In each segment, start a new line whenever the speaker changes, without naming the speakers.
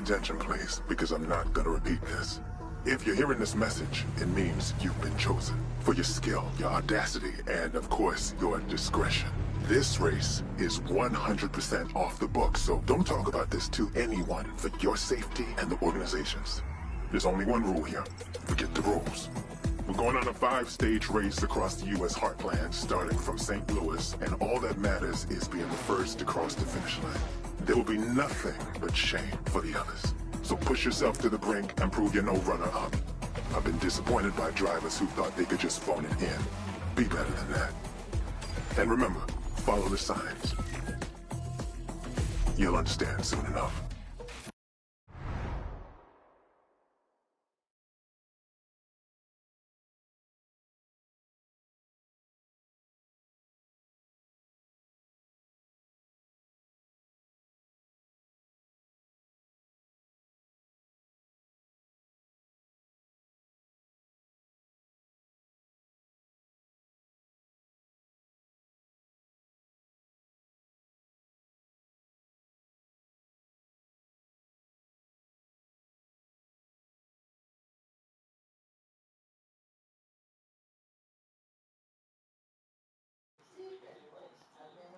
attention, please, because I'm not gonna repeat this. If you're hearing this message, it means you've been chosen for your skill, your audacity, and of course, your discretion. This race is 100% off the books, so don't talk about this to anyone for your safety and the organization's. There's only one rule here. Forget the rules. We're going on a 5-stage race across the U.S. heartland, starting from St. Louis, and all that matters is being the first to cross the finish line. There will be nothing but shame for the others. So push yourself to the brink and prove you're no runner-up. I've been disappointed by drivers who thought they could just phone it in. Be better than that. And remember, follow the signs. You'll understand soon enough.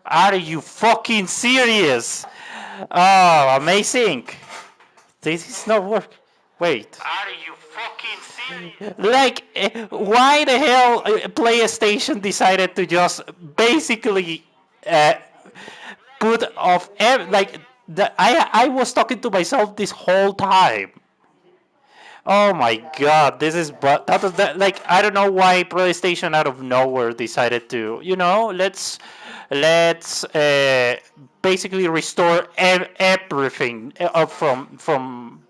Are you fucking serious? Oh, amazing. This is not work. Wait.
Are you fucking serious?
Like, why the hell PlayStation decided to just basically uh, put off like I was talking to myself this whole time. Oh my god, this is but that was that like I don't know why PlayStation out of nowhere decided to let's basically restore everything from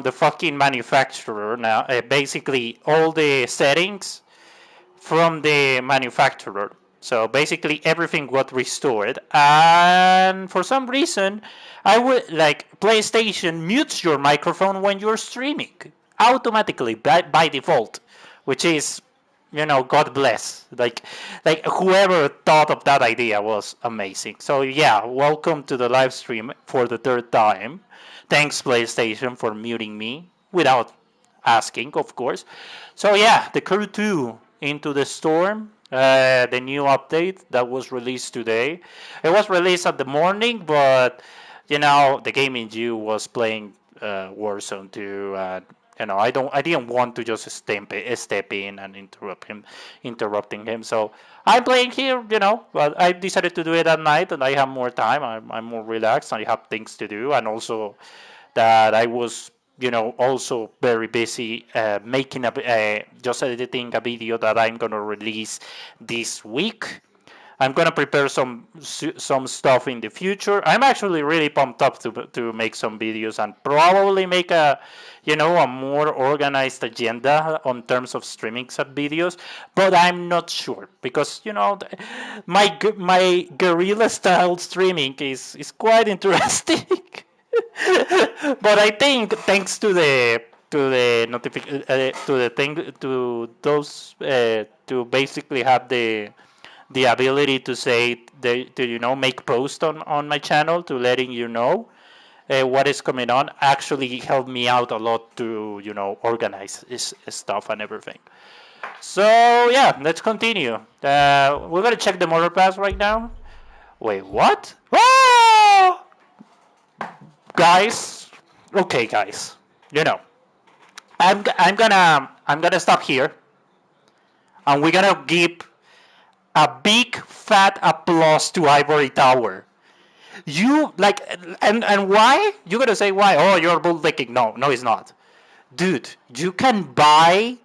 the fucking manufacturer now. Basically all the settings from the manufacturer. So basically everything got restored, and for some reason, I would like PlayStation mutes your microphone when you're streaming automatically by default, which is, God bless. Like whoever thought of that idea was amazing. So yeah, welcome to the live stream for the third time. Thanks PlayStation for muting me without asking, of course. So yeah, the Crew 2 Into the Storm, the new update that was released today. It was released at the morning, but the gaming Jew was playing Warzone 2, and I didn't want to just step in and interrupting him. So I'm playing here, but I decided to do it at night, and I have more time. I'm more relaxed. I have things to do, and also that I was also very busy making just editing a video that I'm gonna release this week. I'm gonna prepare some stuff in the future. I'm actually really pumped up to make some videos and probably make a more organized agenda on terms of streaming some videos. But I'm not sure because my guerrilla style streaming is quite interesting. But I think thanks to the thing to those to basically have the ability to say to make post on my channel to letting what is coming on actually helped me out a lot to organize this stuff and everything. So yeah, let's continue. We're gonna check the motor pass right now. Wait, what? Oh! Guys, okay, guys, I'm gonna stop here, and we're gonna give a big fat applause to Ivory Tower. You like, and why? You're gonna say why? Oh, you're bootlicking. No, no, it's not, dude. You can buy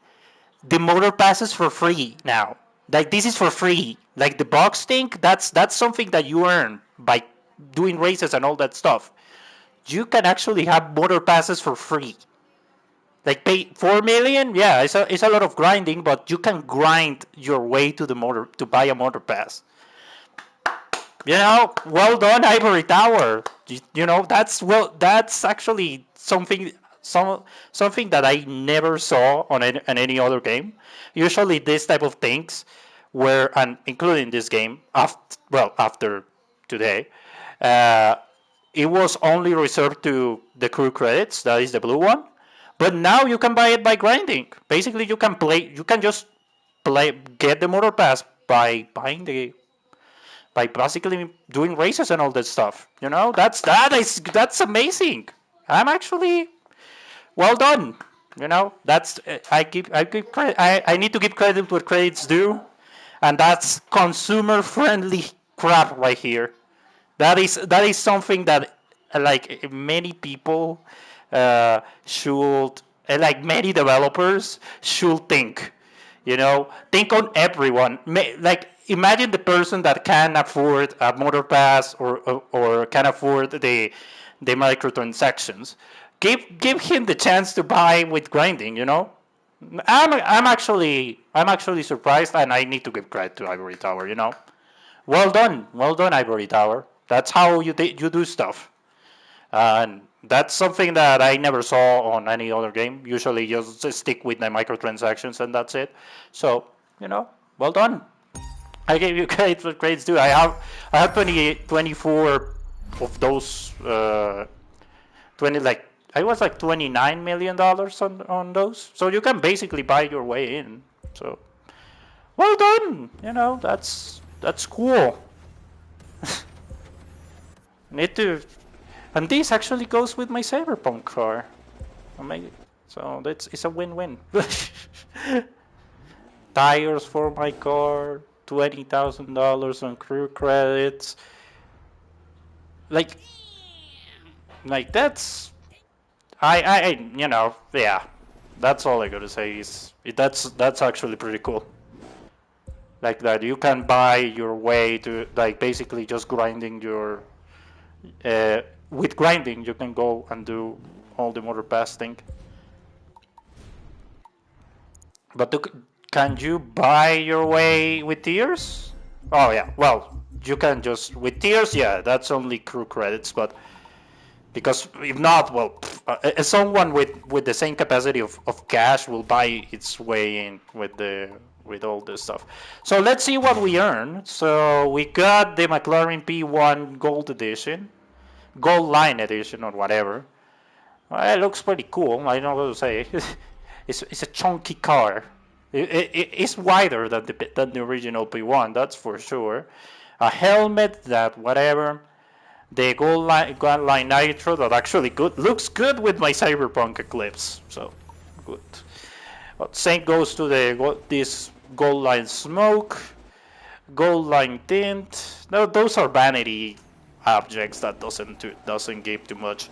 the motor passes for free now. Like this is for free. Like the box thing, that's something that you earn by doing races and all that stuff. You can actually have motor passes for free. Like pay 4 million, yeah, it's a lot of grinding, but you can grind your way to the motor to buy a motor pass. Well done, Ivory Tower. That's actually something that I never saw on any other game. Usually, this type of things, and including this game, after today, uh, it was only reserved to the crew credits. That is the blue one. But now you can buy it by grinding. Basically, you can just get the motor pass by buying by basically doing races and all that stuff. That's amazing. I'm actually well done. That's I give credit. I need to give credit where credit's due, and that's consumer friendly crap right here. That is something that like many people should like many developers should think. Think on everyone. Like imagine the person that can afford a motor pass or can afford the microtransactions. Give him the chance to buy with grinding. I'm actually surprised, and I need to give credit to Ivory Tower. Well done, Ivory Tower. That's how you do stuff, and that's something that I never saw on any other game. Usually, just stick with the microtransactions and that's it. So, well done. I gave you credit for credits too. I have 24 of those 20 like I was like $29 million on those. So you can basically buy your way in. So well done. That's cool. Need to, and this actually goes with my Cyberpunk car. So it's a win-win. Tires for my car, $20,000 on crew credits. Like that's yeah. That's all I gotta say is that's actually pretty cool. Like that you can buy your way to like basically just grinding your with grinding you can go and do all the motor pass thing. But can you buy your way with tiers? Oh yeah, well you can just with tiers, yeah, that's only crew credits, but because if not, well, someone with the same capacity of cash will buy its way in with all this stuff. So let's see what we earn. So we got the McLaren P1 Gold Edition, Gold Line Edition, or whatever. Well, it looks pretty cool. I don't know what to say. It's a chunky car. It's wider than the original P1, that's for sure. A helmet that whatever. The gold line nitro that actually looks good with my Cyberpunk Eclipse. So good. But same goes to this gold line smoke, gold line tint. No, those are vanity objects that doesn't give too much.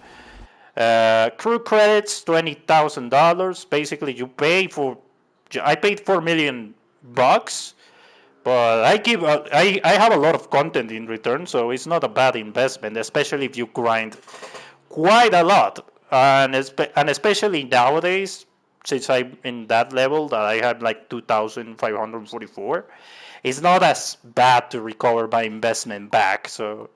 Crew credits, $20,000. Basically, you pay for. I paid $4 million, but I have a lot of content in return, so it's not a bad investment, especially if you grind quite a lot, and especially nowadays, since I'm in that level that I have like 2,544, it's not as bad to recover my investment back. So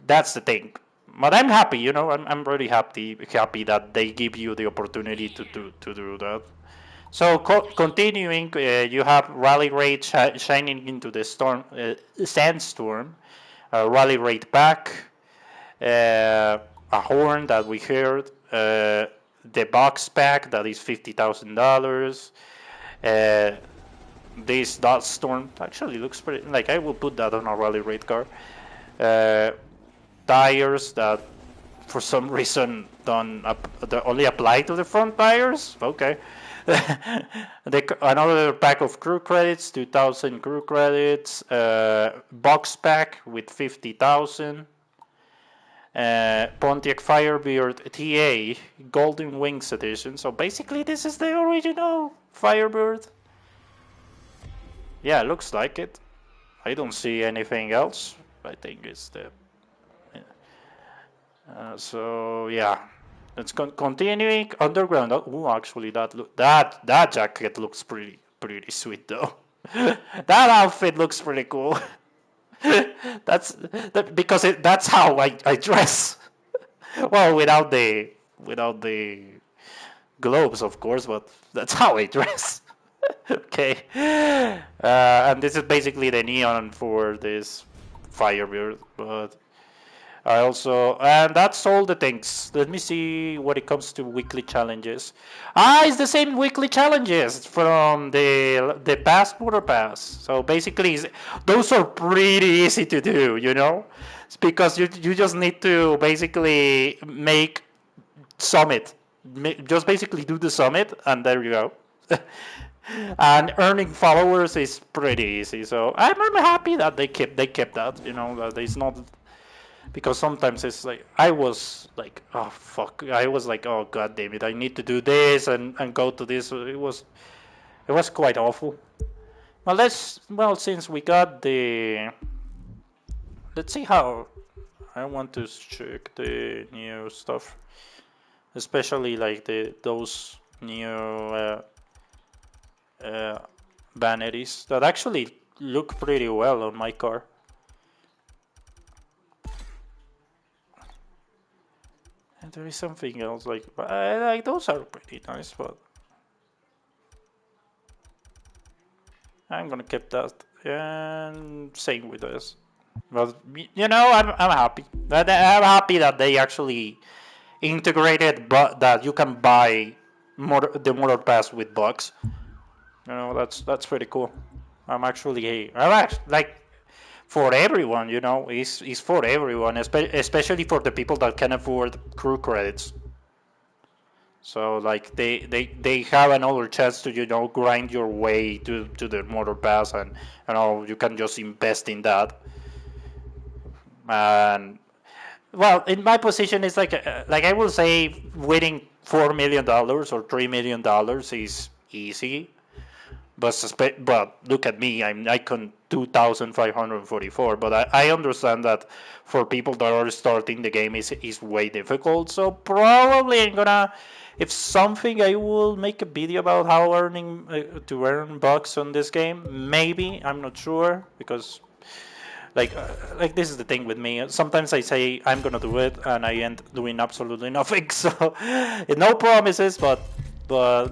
that's the thing. But I'm happy, I'm really happy that they give you the opportunity to do that. So continuing, you have Rally Raid shining into the sandstorm, Rally Raid back, a horn that we heard, the box pack that is $50,000. This dust storm actually looks pretty. Like I will put that on a Rally Raid car. Tires that for some reason only apply to the front tires. Okay. Another pack of crew credits, 2,000 crew credits. Box pack with 50,000. Pontiac Firebird TA Golden Wings edition. So basically, this is the original Firebird. Yeah, looks like it. I don't see anything else. I think it's the. So yeah. Let's continuing underground. Oh, actually, that jacket looks pretty sweet though. That outfit looks pretty cool. That's how I dress. Well, without the globes, of course, but that's how I dress. Okay, and this is basically the neon for this Firebird, but And that's all the things. Let me see what it comes to weekly challenges. It's the same weekly challenges from the past Motor Pass. So basically, those are pretty easy to do, you know? It's because you just need to basically make summit. Just basically do the summit, and there you go. And earning followers is pretty easy. So I'm happy that they kept that. You know, that it's not, because sometimes it's like I was like, oh fuck, I was like, oh god damn it, I need to do this and go to this. It was quite awful. Well, since we got let's see how. I want to check the new stuff, especially like those new uh, vanities that actually look pretty well on my car. And there is something else but like those are pretty nice, but I'm gonna keep that, and same with this. But I'm happy. I'm happy that they actually integrated, but that you can buy the motor pass with bucks. That's pretty cool. I'm actually like, for everyone. It's for everyone, especially for the people that can afford crew credits. So like they have another chance to grind your way to the motor pass, and you can just invest in that. And well, in my position, it's like I will say winning $4 million or $3 million is easy. But look at me, I'm icon 2,544. But I understand that for people that are starting the game is way difficult. So probably I'm gonna, if something, I will make a video about how to earn bucks on this game. Maybe, I'm not sure, because like this is the thing with me. Sometimes I say I'm gonna do it, and I end doing absolutely nothing. So no promises, but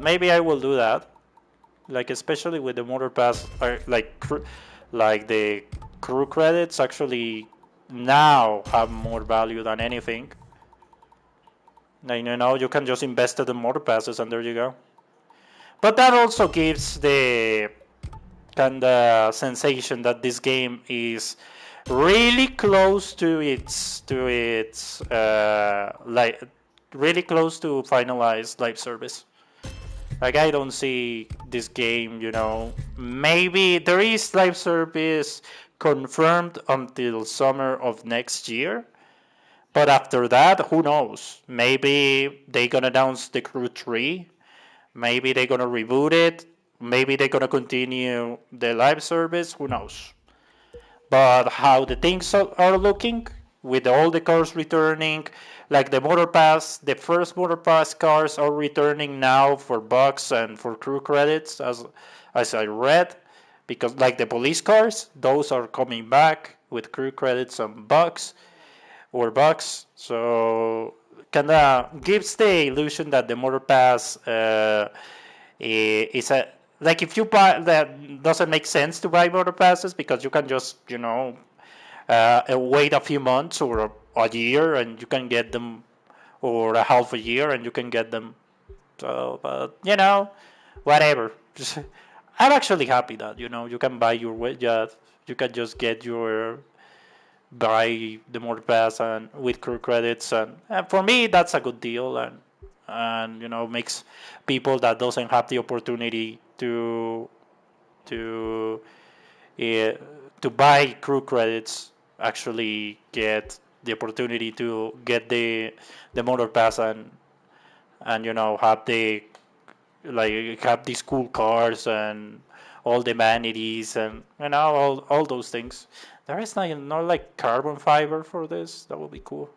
maybe I will do that. Like especially with the motor pass, like the crew credits actually now have more value than anything. Like, you can just invest in the motor passes, and there you go. But that also gives the kind of sensation that this game is really close to its like really close to finalized live service. Like, I don't see this game, maybe there is live service confirmed until summer of next year. But after that, who knows? Maybe they gonna announce the Crew 3. Maybe they're gonna reboot it. Maybe they're gonna continue the live service. Who knows? But how the things are looking, with all the cars returning, like the first Motor Pass cars are returning now for bucks and for crew credits, as I read, because like the police cars, those are coming back with crew credits and bucks or bucks. So kinda gives the illusion that the Motor Pass is a, like, if you buy that, doesn't make sense to buy Motor Passes, because you can just wait a few months or a year and you can get them, or a half a year and you can get them. So, but whatever. I'm actually happy that you can buy your way. Yeah, you can just get your buy the Motor Pass and with crew credits, and for me that's a good deal, and makes people that doesn't have the opportunity to uh, to buy crew credits actually get the opportunity to get the Motor Pass, and have have these cool cars and all the vanities, and all those things. There is not like carbon fiber for this. That would be cool.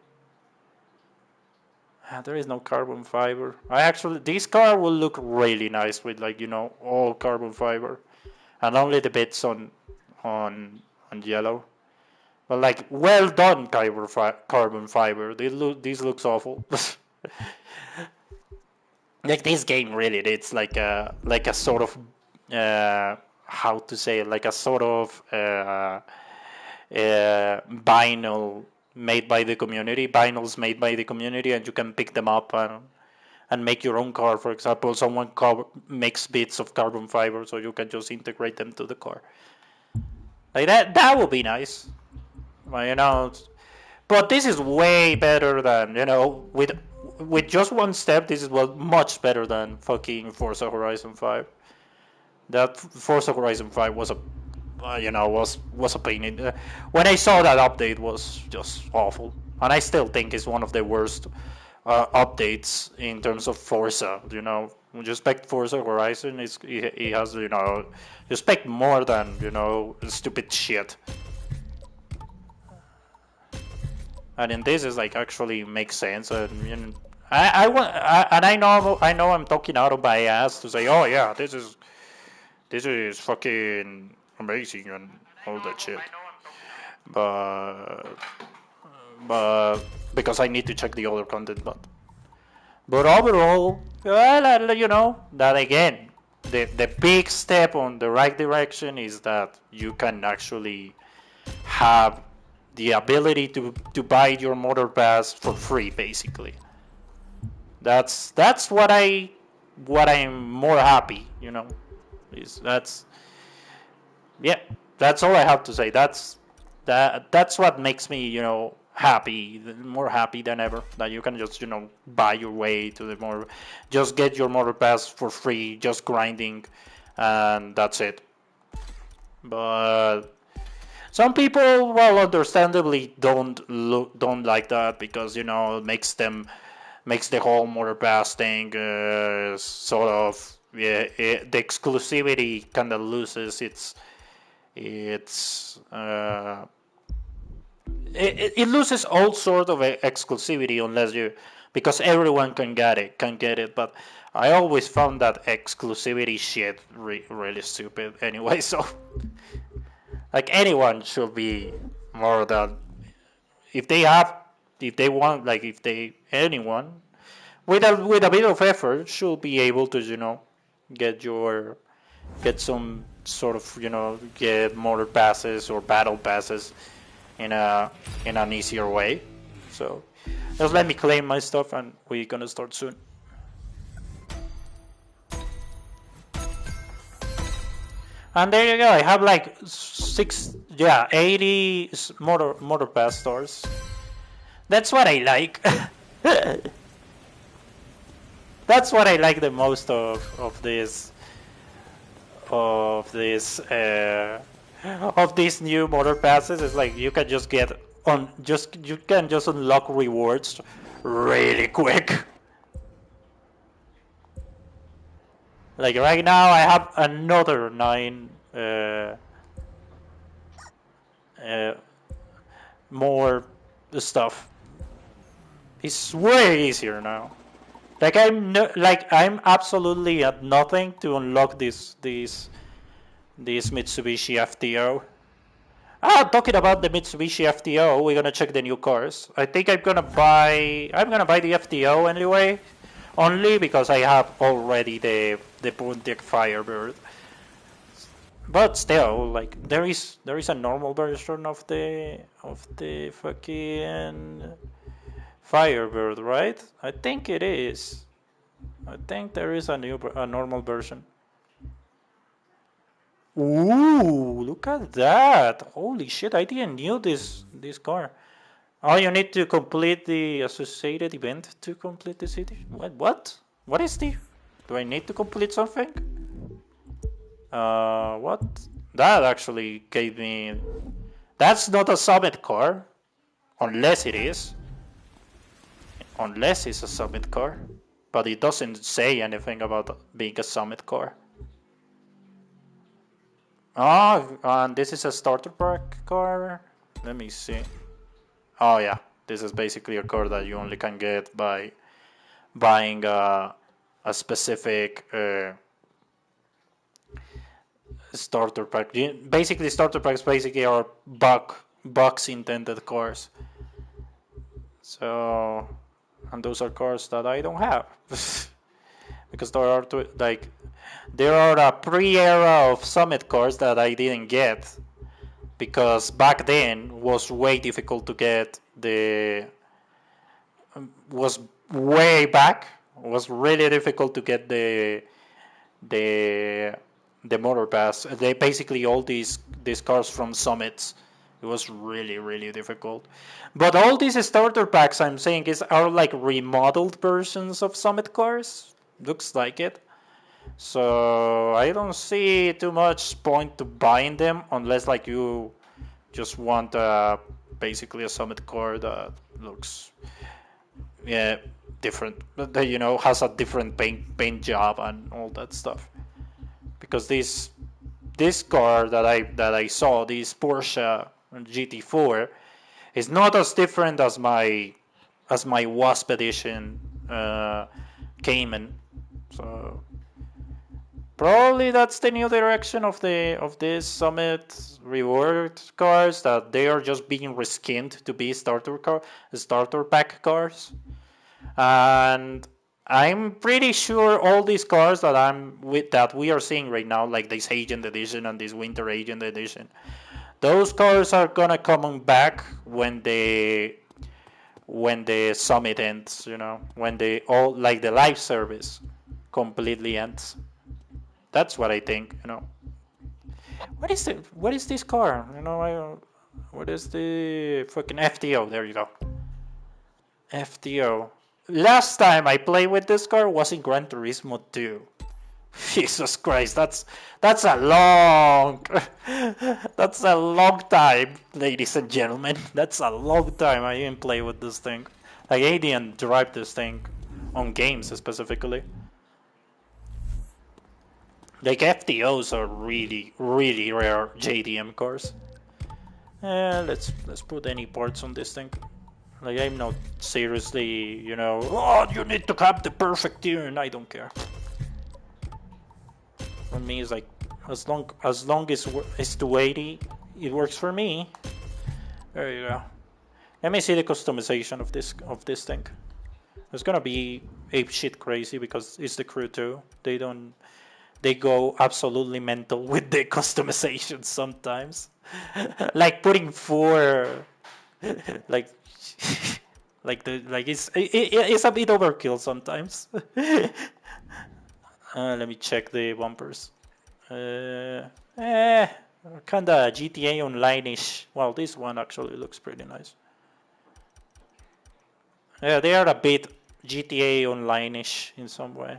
There is no carbon fiber. This car will look really nice with all carbon fiber, and only the bits on yellow. But like, well done carbon fiber. This looks awful. Like, this game really, it's like a sort of how to say it, like a sort of vinyl made by the community, vinyls made by the community, and you can pick them up and make your own car. For example, someone makes bits of carbon fiber, so you can just integrate them to the car. Like that would be nice. Well, but this is way better than, with just one step, this is much better than fucking Forza Horizon 5. That Forza Horizon 5 was a was a pain in when I saw that update was just awful, and I still think it's one of the worst updates in terms of Forza. When you expect Forza Horizon, it has you expect more than stupid shit. And in this is like actually makes sense, and I know I'm talking out of my ass to say, oh yeah, this is fucking amazing and all that shit, but because I need to check the other content, but overall, well, that again, the big step on the right direction is that you can actually have the ability to buy your motor pass for free, basically. That's what I'm more happy, that's that's all I have to say. That's what makes me, happy, more happy than ever, that you can just, buy your way to just get your motor pass for free, just grinding, and that's it. But some people, well, understandably don't like that, because it makes the whole motor pass thing sort of, the exclusivity kind of loses it loses all sort of exclusivity because everyone can get it. But I always found that exclusivity shit really stupid anyway. So like, anyone should be more than, if they want, like, anyone with a bit of effort should be able to get some sort of get motor passes or battle passes in an easier way. So just let me claim my stuff and we're gonna start soon. And there you go. I have like 80 motor pass stores. That's what I like. That's what I like the most of these new motor passes. It's like you can just unlock rewards really quick. Like right now, I have another 9 more stuff. It's way easier now. Like I'm absolutely at nothing to unlock this Mitsubishi FTO. Talking about the Mitsubishi FTO, we're gonna check the new cars. I think I'm gonna buy the FTO anyway, only because I have already the Pontiac Firebird. But still, like, there is a normal version of the fucking Firebird, right? I think it is. I think there is a normal version. Ooh, look at that! Holy shit! I didn't knew this car. Oh, you need to complete the associated event to complete the city. What? What is the? Do I need to complete something? What? That actually gave me. That's not a summit car, unless it is. Unless it's a summit car, but it doesn't say anything about being a summit car. Oh, and this is a starter pack car. Let me see. Oh yeah, this is basically a car that you only can get by buying a specific starter pack. Basically, starter packs are box intended cars. So, and those are cars that I don't have because there are a pre-era of summit cars that I didn't get. because back then was way difficult to get the was way back was really difficult to get the the motor pass. They basically all these cars from Summits. It was really difficult. But all these starter packs I'm saying are like remodeled versions of Summit cars. Looks like it. So I don't see too much point to buying them unless like you just want basically a Summit car that looks yeah different, that has a different paint job and all that stuff. Because this car that I saw, this Porsche GT4, is not as different as my Wasp edition Cayman. So probably that's the new direction of this Summit reward cars, that they are just being reskinned to be starter pack cars. And I'm pretty sure all these cars that we are seeing right now, like this Agent Edition and this Winter Agent Edition, those cars are gonna come back when the summit ends. When the live service completely ends. That's what I think. What is this car? What is the fucking FTO? There you go. FTO. Last time I played with this car was in Gran Turismo 2. Jesus Christ, that's a long that's a long time, ladies and gentlemen. That's a long time I didn't play with this thing. Like I didn't drive this thing on games specifically. Like FTOs are really rare JDM cars. Let's put any parts on this thing. Like I'm not seriously, oh, you need to have the perfect tune. I don't care. For me, it's like as long as it's 280, it works for me. There you go. Let me see the customization of this thing. It's gonna be ape shit crazy because it's the crew too. They go absolutely mental with the customization sometimes. Like putting four, like it's a bit overkill sometimes. Let me check the bumpers. Kinda GTA Online-ish. Well, this one actually looks pretty nice. Yeah, they are a bit GTA Online-ish in some way.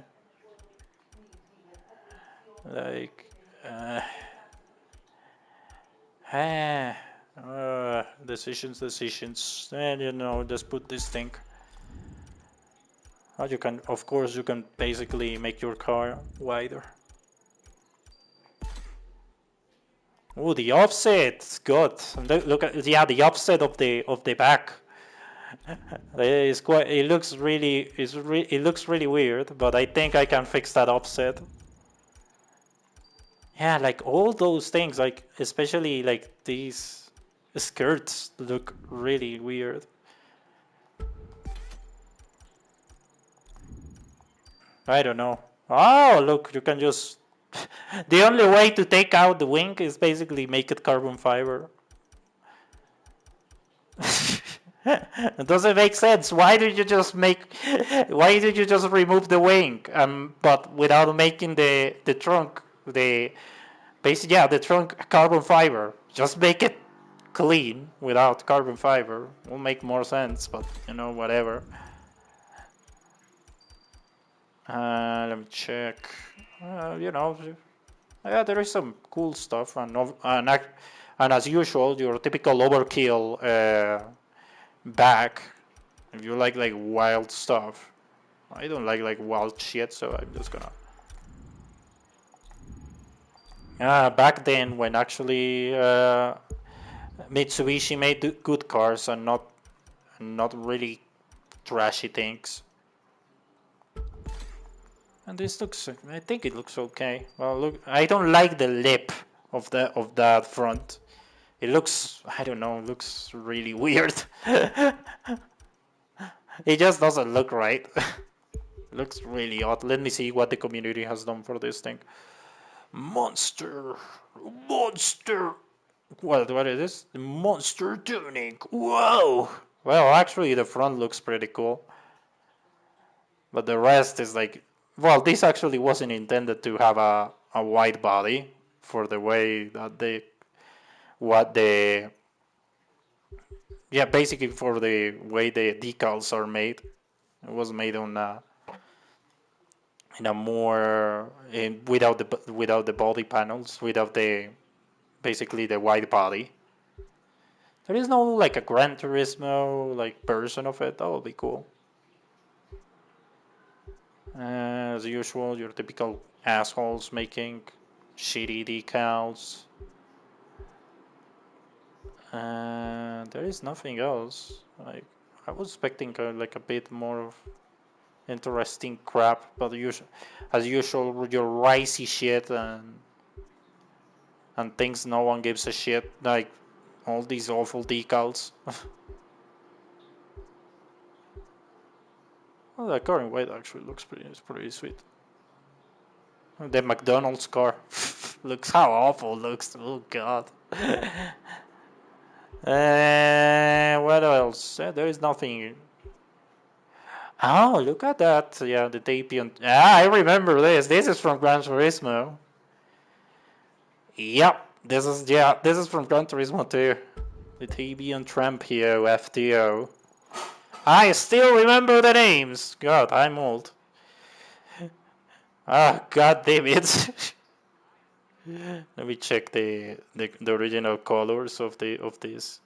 Like, decisions. And just put this thing. Of course, you can basically make your car wider. Oh, the offset, it's good. Look at the offset of the back. It looks really weird, but I think I can fix that offset. Yeah, like all those things, like especially like these skirts look really weird. I don't know. Oh, look, you can just... The only way to take out the wing is basically make it carbon fiber. It doesn't make sense. Why did you just remove the wing? But without making the trunk, the trunk carbon fiber. Just make it clean without carbon fiber. Will make more sense, but whatever. Let me check. Yeah, there is some cool stuff, and as usual, your typical overkill back. If you like wild stuff, I don't like wild shit, so I'm just gonna. Back then, when actually Mitsubishi made good cars and not really trashy things. And this looks, I think it looks okay. Well, look, I don't like the lip of that front. It looks, I don't know, it looks really weird. It just doesn't look right. Looks really odd. Let me see what the community has done for this thing. Monster. What is this? The monster tuning. Whoa! Well, actually, the front looks pretty cool, but the rest is like, well, this actually wasn't intended to have a wide body for the way that what the, yeah, basically for the way the decals are made. It was made on in a more without the body panels, without the basically the wide body. There is no like a Gran Turismo like version of it. That would be cool. As usual, your typical assholes making shitty decals. There is nothing else. Like I was expecting like a bit more of interesting crap, but as usual, your ricey shit and things no one gives a shit. Like all these awful decals. Well, the car in white actually looks pretty sweet. The McDonald's car looks how awful it looks. Oh god. What else? There is nothing. Oh, look at that! Yeah, the Tapion. Ah, I remember this. This is from Gran Turismo. Yep, this is from Gran Turismo 2. The Tapion Trampio FTO. I still remember the names. God, I'm old. Ah, god damn it. Let me check the original colors of the of this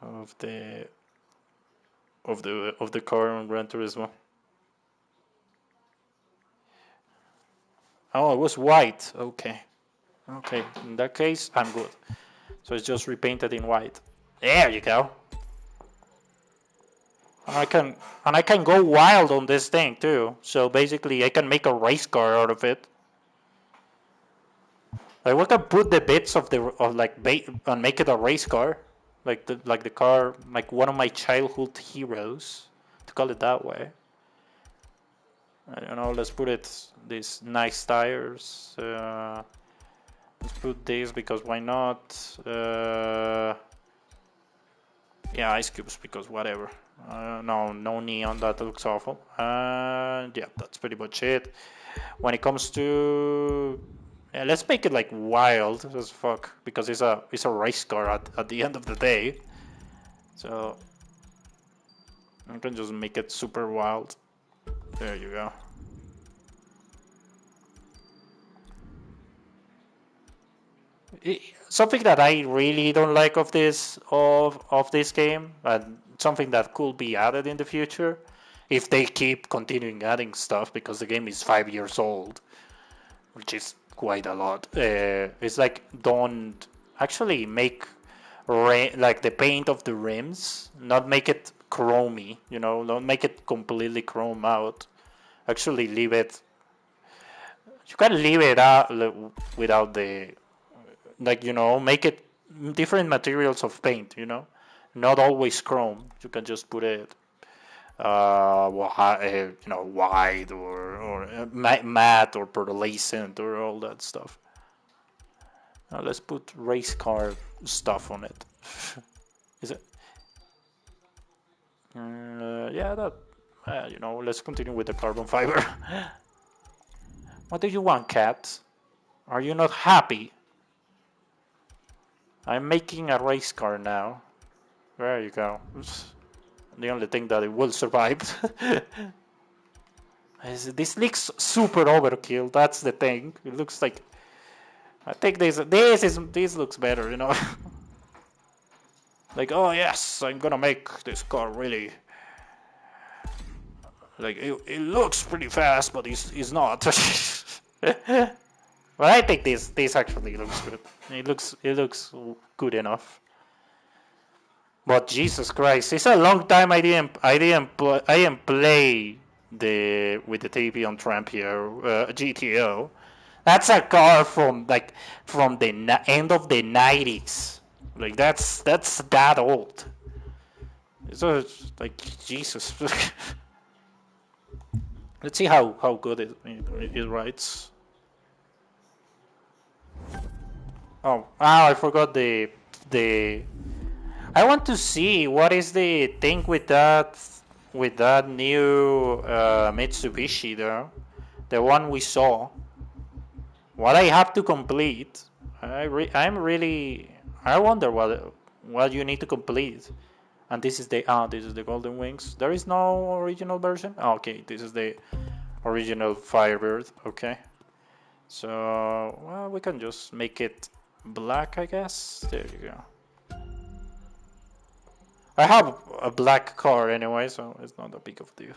of the car on Gran Turismo. Oh, it was white. Okay. Okay. In that case, I'm good. So it's just repainted in white. There you go. And I can go wild on this thing too. So basically, I can make a race car out of it. Like we can put the bits of like bait and make it a race car, like the car, like one of my childhood heroes, to call it that way. I don't know. Let's put it these nice tires. Let's put this because why not? Yeah, ice cubes because whatever. No neon. That looks awful. Yeah, that's pretty much it. When it comes to, yeah, let's make it like wild as fuck because it's a race car at the end of the day. So I can just make it super wild. There you go. Something that I really don't like of this game, and something that could be added in the future, if they keep continuing adding stuff because the game is 5 years old, which is quite a lot. It's like don't actually make like the paint of the rims, not make it chromey, don't make it completely chrome out. Actually leave it. You can leave it out without the like make it different materials of paint. Not always chrome. You can just put it wide or matte or pearlescent or all that stuff. Now let's put race car stuff on it. Is it? Yeah, that. Let's continue with the carbon fiber. What do you want, cat? Are you not happy? I'm making a race car now. There you go. Oops. The only thing that it will survive. This looks super overkill. That's the thing. It looks like. I think this looks better. Like, oh yes, I'm gonna make this car really. Like it looks pretty fast, but it's not. But I think this actually looks good. It looks good enough. But Jesus Christ, it's a long time I didn't play with the TV on Trampio GTO. That's a car from the end of the 90s. Like that's that old. So like Jesus. Let's see how good it writes. I forgot the. I want to see what is the thing with that new Mitsubishi there, the one we saw. What I have to complete. I'm really. I wonder what you need to complete. And this is the Golden Wings. There is no original version. Oh, okay, this is the original Firebird. Okay, so well, we can just make it black, I guess. There you go. I have a black car anyway, so it's not a big of a deal.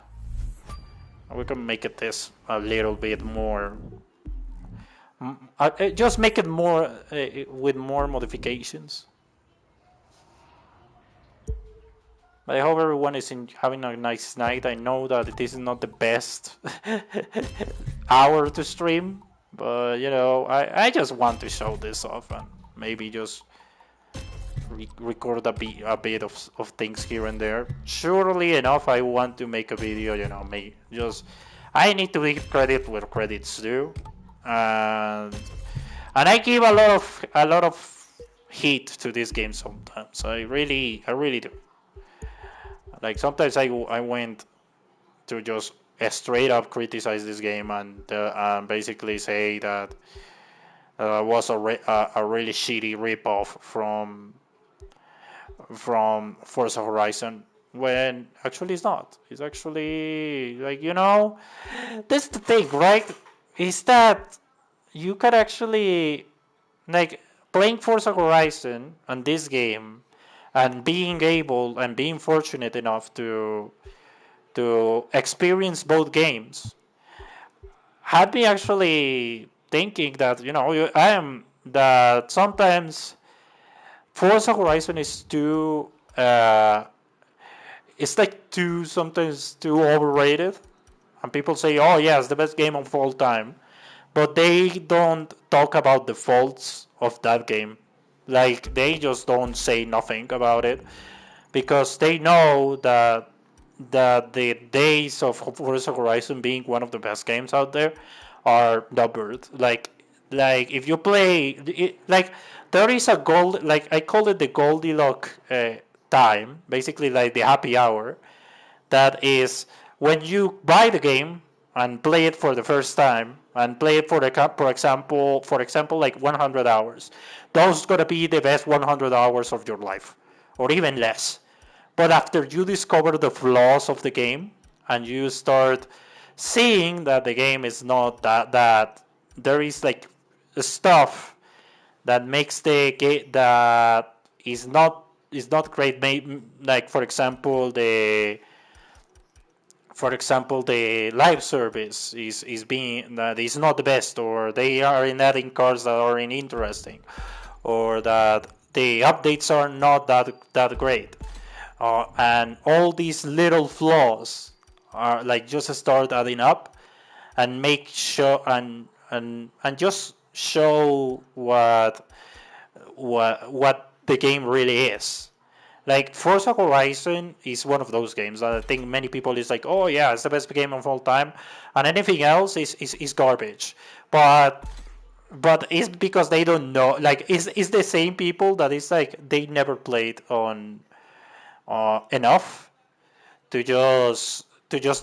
We can make it this a little bit more. Just make it more with more modifications. I hope everyone is having a nice night. I know that this is not the best hour to stream, but you know, I just want to show this off and maybe just record a bit of things here and there. Surely enough, I want to make a video. You know, I need to give credit where credit's due, and I give a lot of heat to this game sometimes. I really do. Like sometimes I went to just straight up criticize this game and basically say that was a really shitty ripoff from Forza Horizon, when actually it's not. It's actually like, you know, that's the thing, right? Is that you can actually like playing Forza Horizon and this game and being fortunate enough to experience both games had me actually thinking that, you know, I am that sometimes Forza Horizon is too it's like sometimes too overrated, and people say, oh yeah, it's the best game of all time, but they don't talk about the faults of that game. Like, they just don't say nothing about it because they know that the days of Forza Horizon being one of the best games out there are numbered. Like if you play it, like there is a gold, like I call it the Goldilocks time, basically like the happy hour. That is when you buy the game and play it for the first time and play it for example like 100 hours. Those gonna be the best 100 hours of your life, or even less. But after you discover the flaws of the game and you start seeing that the game is not that there is like stuff that makes the game that is not great. Like for example the live service is being that is not the best, or they are in adding cars that are interesting, or that the updates are not that great. And all these little flaws are like just start adding up and make sure and just show what the game really is. Like Forza Horizon is one of those games that I think many people is like, oh yeah, it's the best game of all time, and anything else is garbage. But it's because they don't know. Like it's the same people that is like they never played on enough to just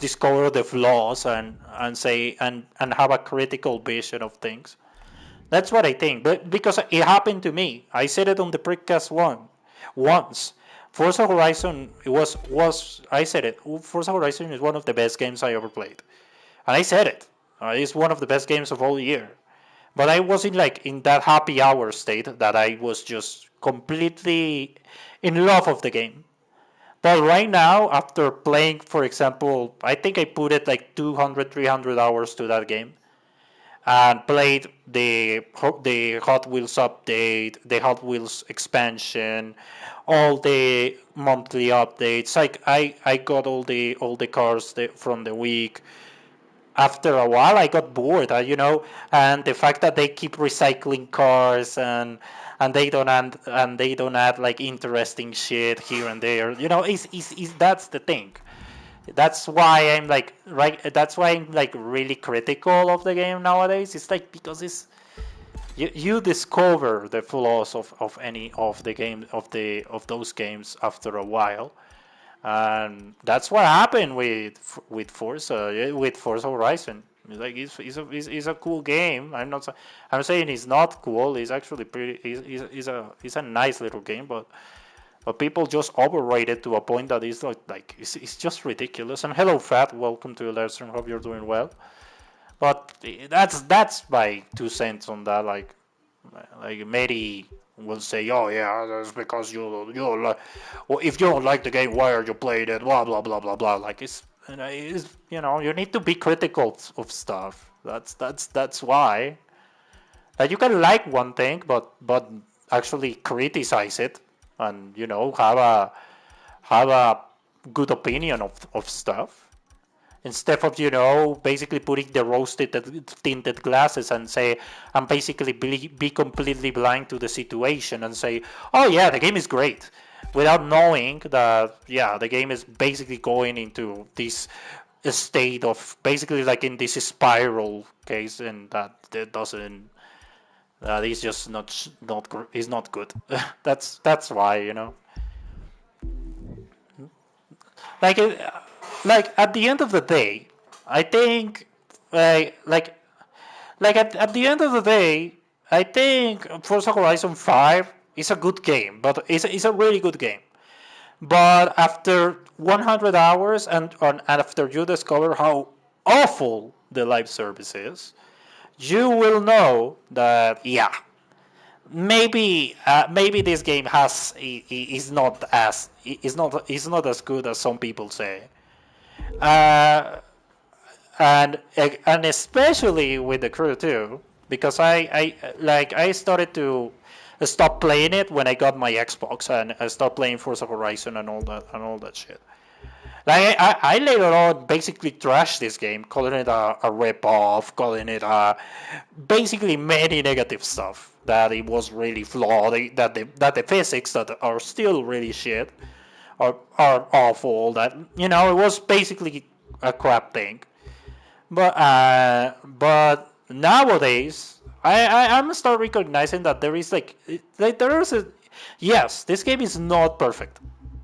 discover the flaws and say and have a critical vision of things. That's what I think. But because it happened to me, I said it on the podcast once. Forza Horizon was I said it. Forza Horizon is one of the best games I ever played, and I said it. It's one of the best games of all year. But I wasn't like in that happy hour state that I was just completely in love of the game. But right now, after playing, for example, I think I put it like 200, 300 hours to that game and played the Hot Wheels update, the Hot Wheels expansion, all the monthly updates. Like I got all the cars from the week. After a while, I got bored, you know, and the fact that they keep recycling cars and they don't add like interesting shit here and there, you know, is that's the thing. That's why I'm like right. That's why I'm like really critical of the game nowadays. It's like because you discover the flaws of any of the game of those games after a while, and that's what happened with Forza Horizon. Like it's a cool game. I'm saying it's not cool. It's actually pretty. It's a nice little game, but people just overrate it to a point that it's just ridiculous. And hello, Fat. Welcome to the live stream. Hope you're doing well. But that's my 2 cents on that. Like Mary will say, "Oh yeah, that's because you like. Well, if you don't like the game, why are you playing it? Blah blah blah blah blah." Like you need to be critical of stuff. That's why. Like you can like one thing, but actually criticize it, and have a good opinion of stuff. Instead of basically putting the rose tinted glasses and say and basically be completely blind to the situation and say, oh yeah, the game is great, without knowing that the game is basically going into this state of basically like in this spiral case, and that doesn't that is just not is not good. That's why like it, like at the end of the day, I think like at the end of the day, I think Forza Horizon 5 is a good game, but it's a really good game. But after 100 hours and after you discover how awful the live service is, you will know that maybe this game is not as good as some people say. Uh, and especially with the crew too, because I started to stop playing it when I got my Xbox and I stopped playing Forza Horizon and all that shit. Like I later on basically trashed this game, calling it a rip-off, calling it basically many negative stuff, that it was really flawed, that the physics that are still really shit are awful, that it was basically a crap thing. But nowadays, I'm start recognizing that there is there is a yes, this game is not perfect.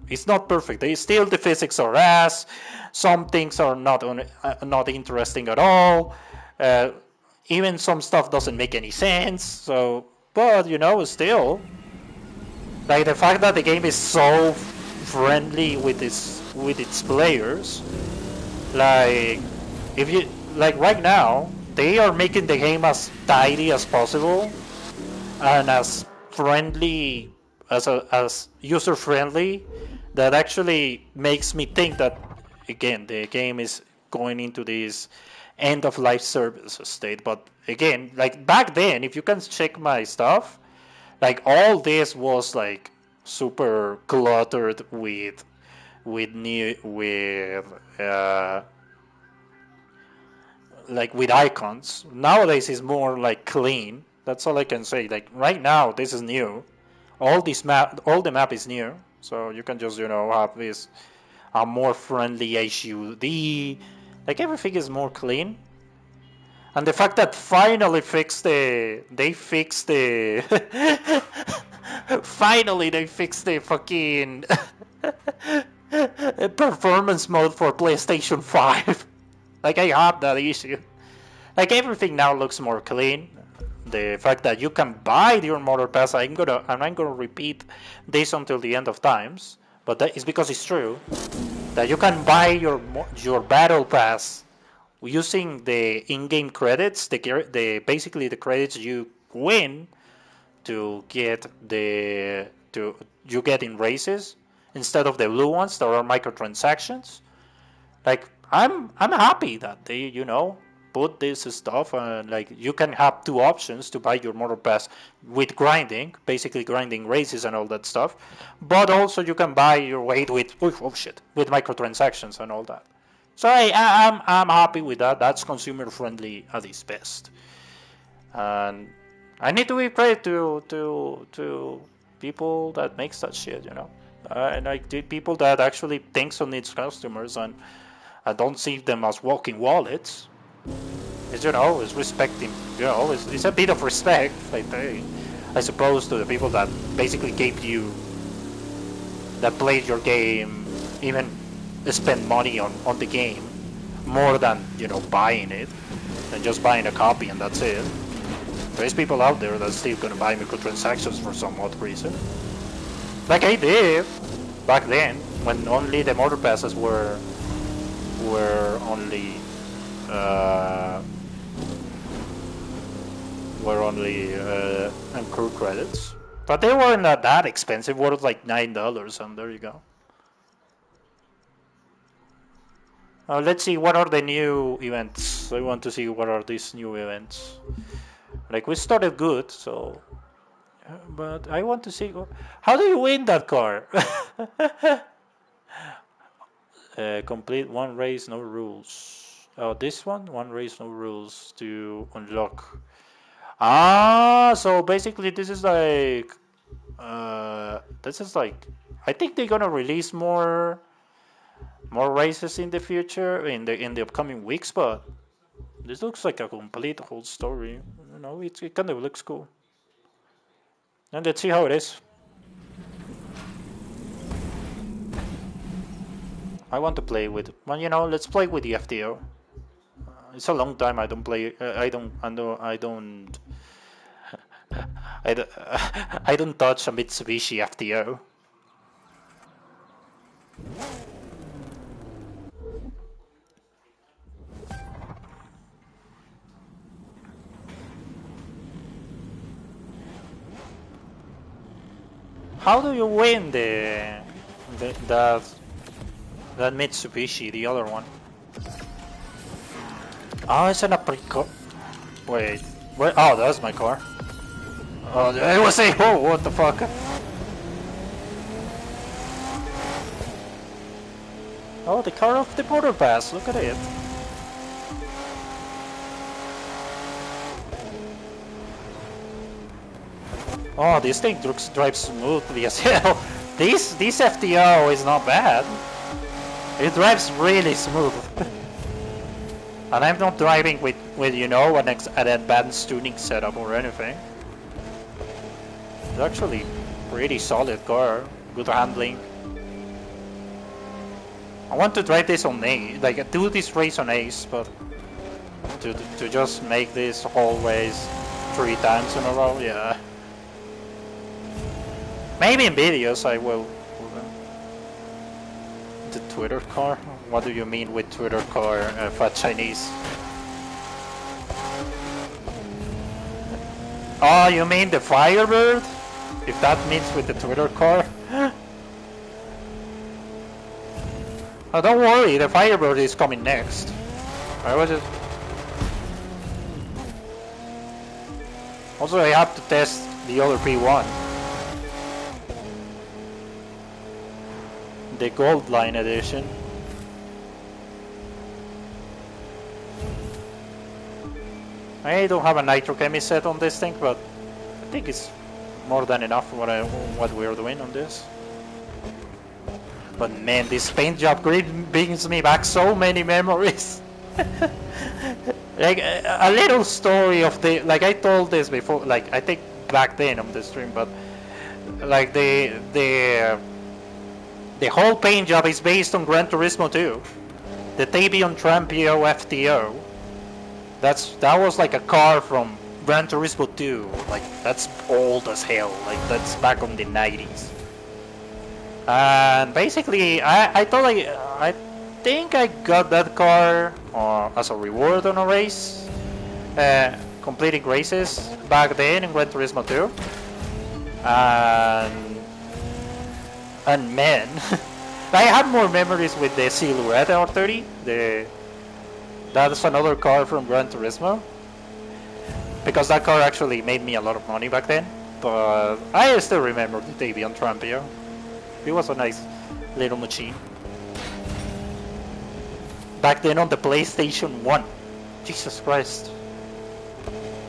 It's not perfect. Still the physics are ass. Some things are not interesting at all. Uh, Even some stuff doesn't make any sense. So, but still, like the fact that the game is so friendly with its players, like if you like right now, they are making the game as tidy as possible and as friendly as user friendly, that actually makes me think that again the game is going into this end of life service state. But again, like back then, if you can check my stuff, like all this was like super cluttered with like with icons. Nowadays it's more like clean. That's all I can say. Like right now, this is new. All the map is new, so you can just have this a more friendly HUD. Like everything is more clean. And the fact that finally they fixed the finally they fixed the fucking performance mode for PlayStation 5. Like I had that issue. Like everything now looks more clean. The fact that you can buy your motor pass, I'm gonna repeat this until the end of times, but that is because it's true that you can buy your battle pass using the in-game credits, basically the credits you win to get you get in races, instead of the blue ones that are microtransactions. Like I'm happy that they put this stuff, and like you can have two options to buy your motor pass with grinding, basically grinding races and all that stuff, but also you can buy your weight with with microtransactions and all that. So I'm happy with that. That's consumer friendly at its best, and I need to give credit to people that makes that shit, and like the people that actually thinks on its customers and I don't see them as walking wallets. It's, you know, it's respecting, you know, it's a bit of respect, I suppose, to the people that basically gave you, that played your game, even spend money on the game, more than, you know, buying it, than just buying a copy and that's it. There's people out there that's still gonna buy microtransactions for some odd reason. Like I did back then, when only the motor passes were only and crew credits, but they weren't that expensive. Worth like $9, and there you go. Let's see what are the new events. I want to see what are these new events. Like we started good, so, but I want to see how do you win that car. Complete one race, no rules. Oh, this one race, no rules to unlock. Ah, so basically this is like, I think they're gonna release more races in the future, in the upcoming weeks, but this looks like a complete whole story. You know, it kind of looks cool. And let's see how it is. I want to play with, well, you know, let's play with the FTO. It's a long time I don't play. I don't. I don't, I don't touch a Mitsubishi FTO. How do you win that Mitsubishi, the other one? Oh, it's an apricot. Wait. Oh, that's my car. Oh, I was saying, oh, what the fuck? Oh, the car of the border pass. Look at it. Oh, this thing drives smoothly as hell. This FTO is not bad. It drives really smooth. And I'm not driving with you know, an advanced tuning setup or anything. It's actually pretty solid car. Good handling. I want to drive this on Ace, like do this race on Ace, but to just make this whole race 3 times in a row, yeah. Maybe in videos I will. The Twitter car? What do you mean with Twitter car, fat Chinese? Oh, you mean the Firebird? If that means with the Twitter car? Oh, don't worry, the Firebird is coming next. I was just... Also, I have to test the other P1. The Gold Line edition. I don't have a nitro chemi set on this thing, but I think it's more than enough for what we're doing on this. But man, this paint job brings me back so many memories. Like a little story of the, like I told this before, like I think back then on the stream, but like the whole paint job is based on Gran Turismo 2. The Tabion Trampio FTO. That was like a car from Gran Turismo 2. Like that's old as hell. Like that's back on the 90s. And basically, I thought I think I got that car as a reward on a race, completing races back then in Gran Turismo 2. And man, I have more memories with the Silhouette R30. That's another car from Gran Turismo, because that car actually made me a lot of money back then. But I still remember the Tabion Trampio. It was a nice little machine. Back then on the PlayStation 1. Jesus Christ.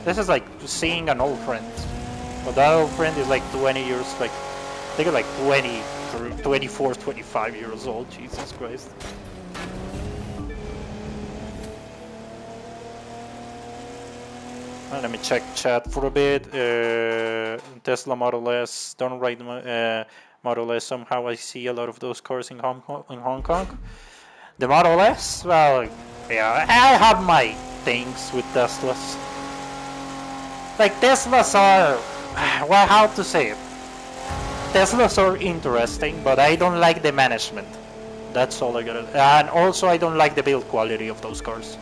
This is like seeing an old friend. But that old friend is like 20 years, like, I think like 24, 25 years old. Jesus Christ. Let me check chat for a bit. Tesla Model S, don't ride Model S. Somehow I see a lot of those cars in Hong Kong. The Model S, well, yeah, I have my things with Teslas. Like Teslas are, well, how to say it? Teslas are interesting, but I don't like the management. That's all I gotta. And also, I don't like the build quality of those cars.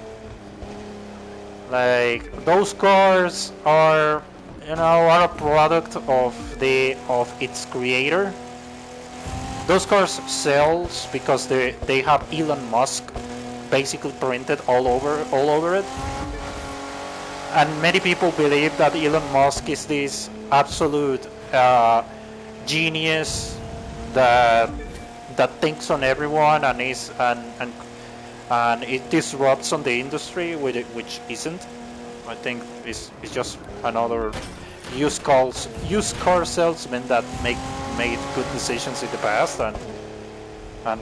Like those cars are, are a product of its creator. Those cars sells because they have Elon Musk basically printed all over it. And many people believe that Elon Musk is this absolute genius that thinks on everyone and it disrupts on the industry, which isn't. I think it's just another used car salesman that made good decisions in the past, and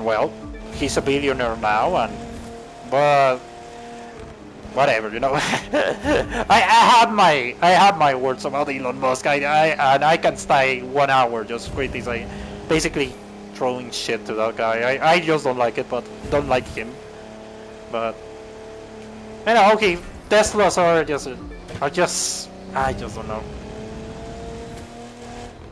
well, he's a billionaire now, but whatever, I have my words about Elon Musk. I can stay 1 hour just criticizing, basically throwing shit to that guy. I just don't like it, but don't like him. But okay, Teslas are just I just don't know.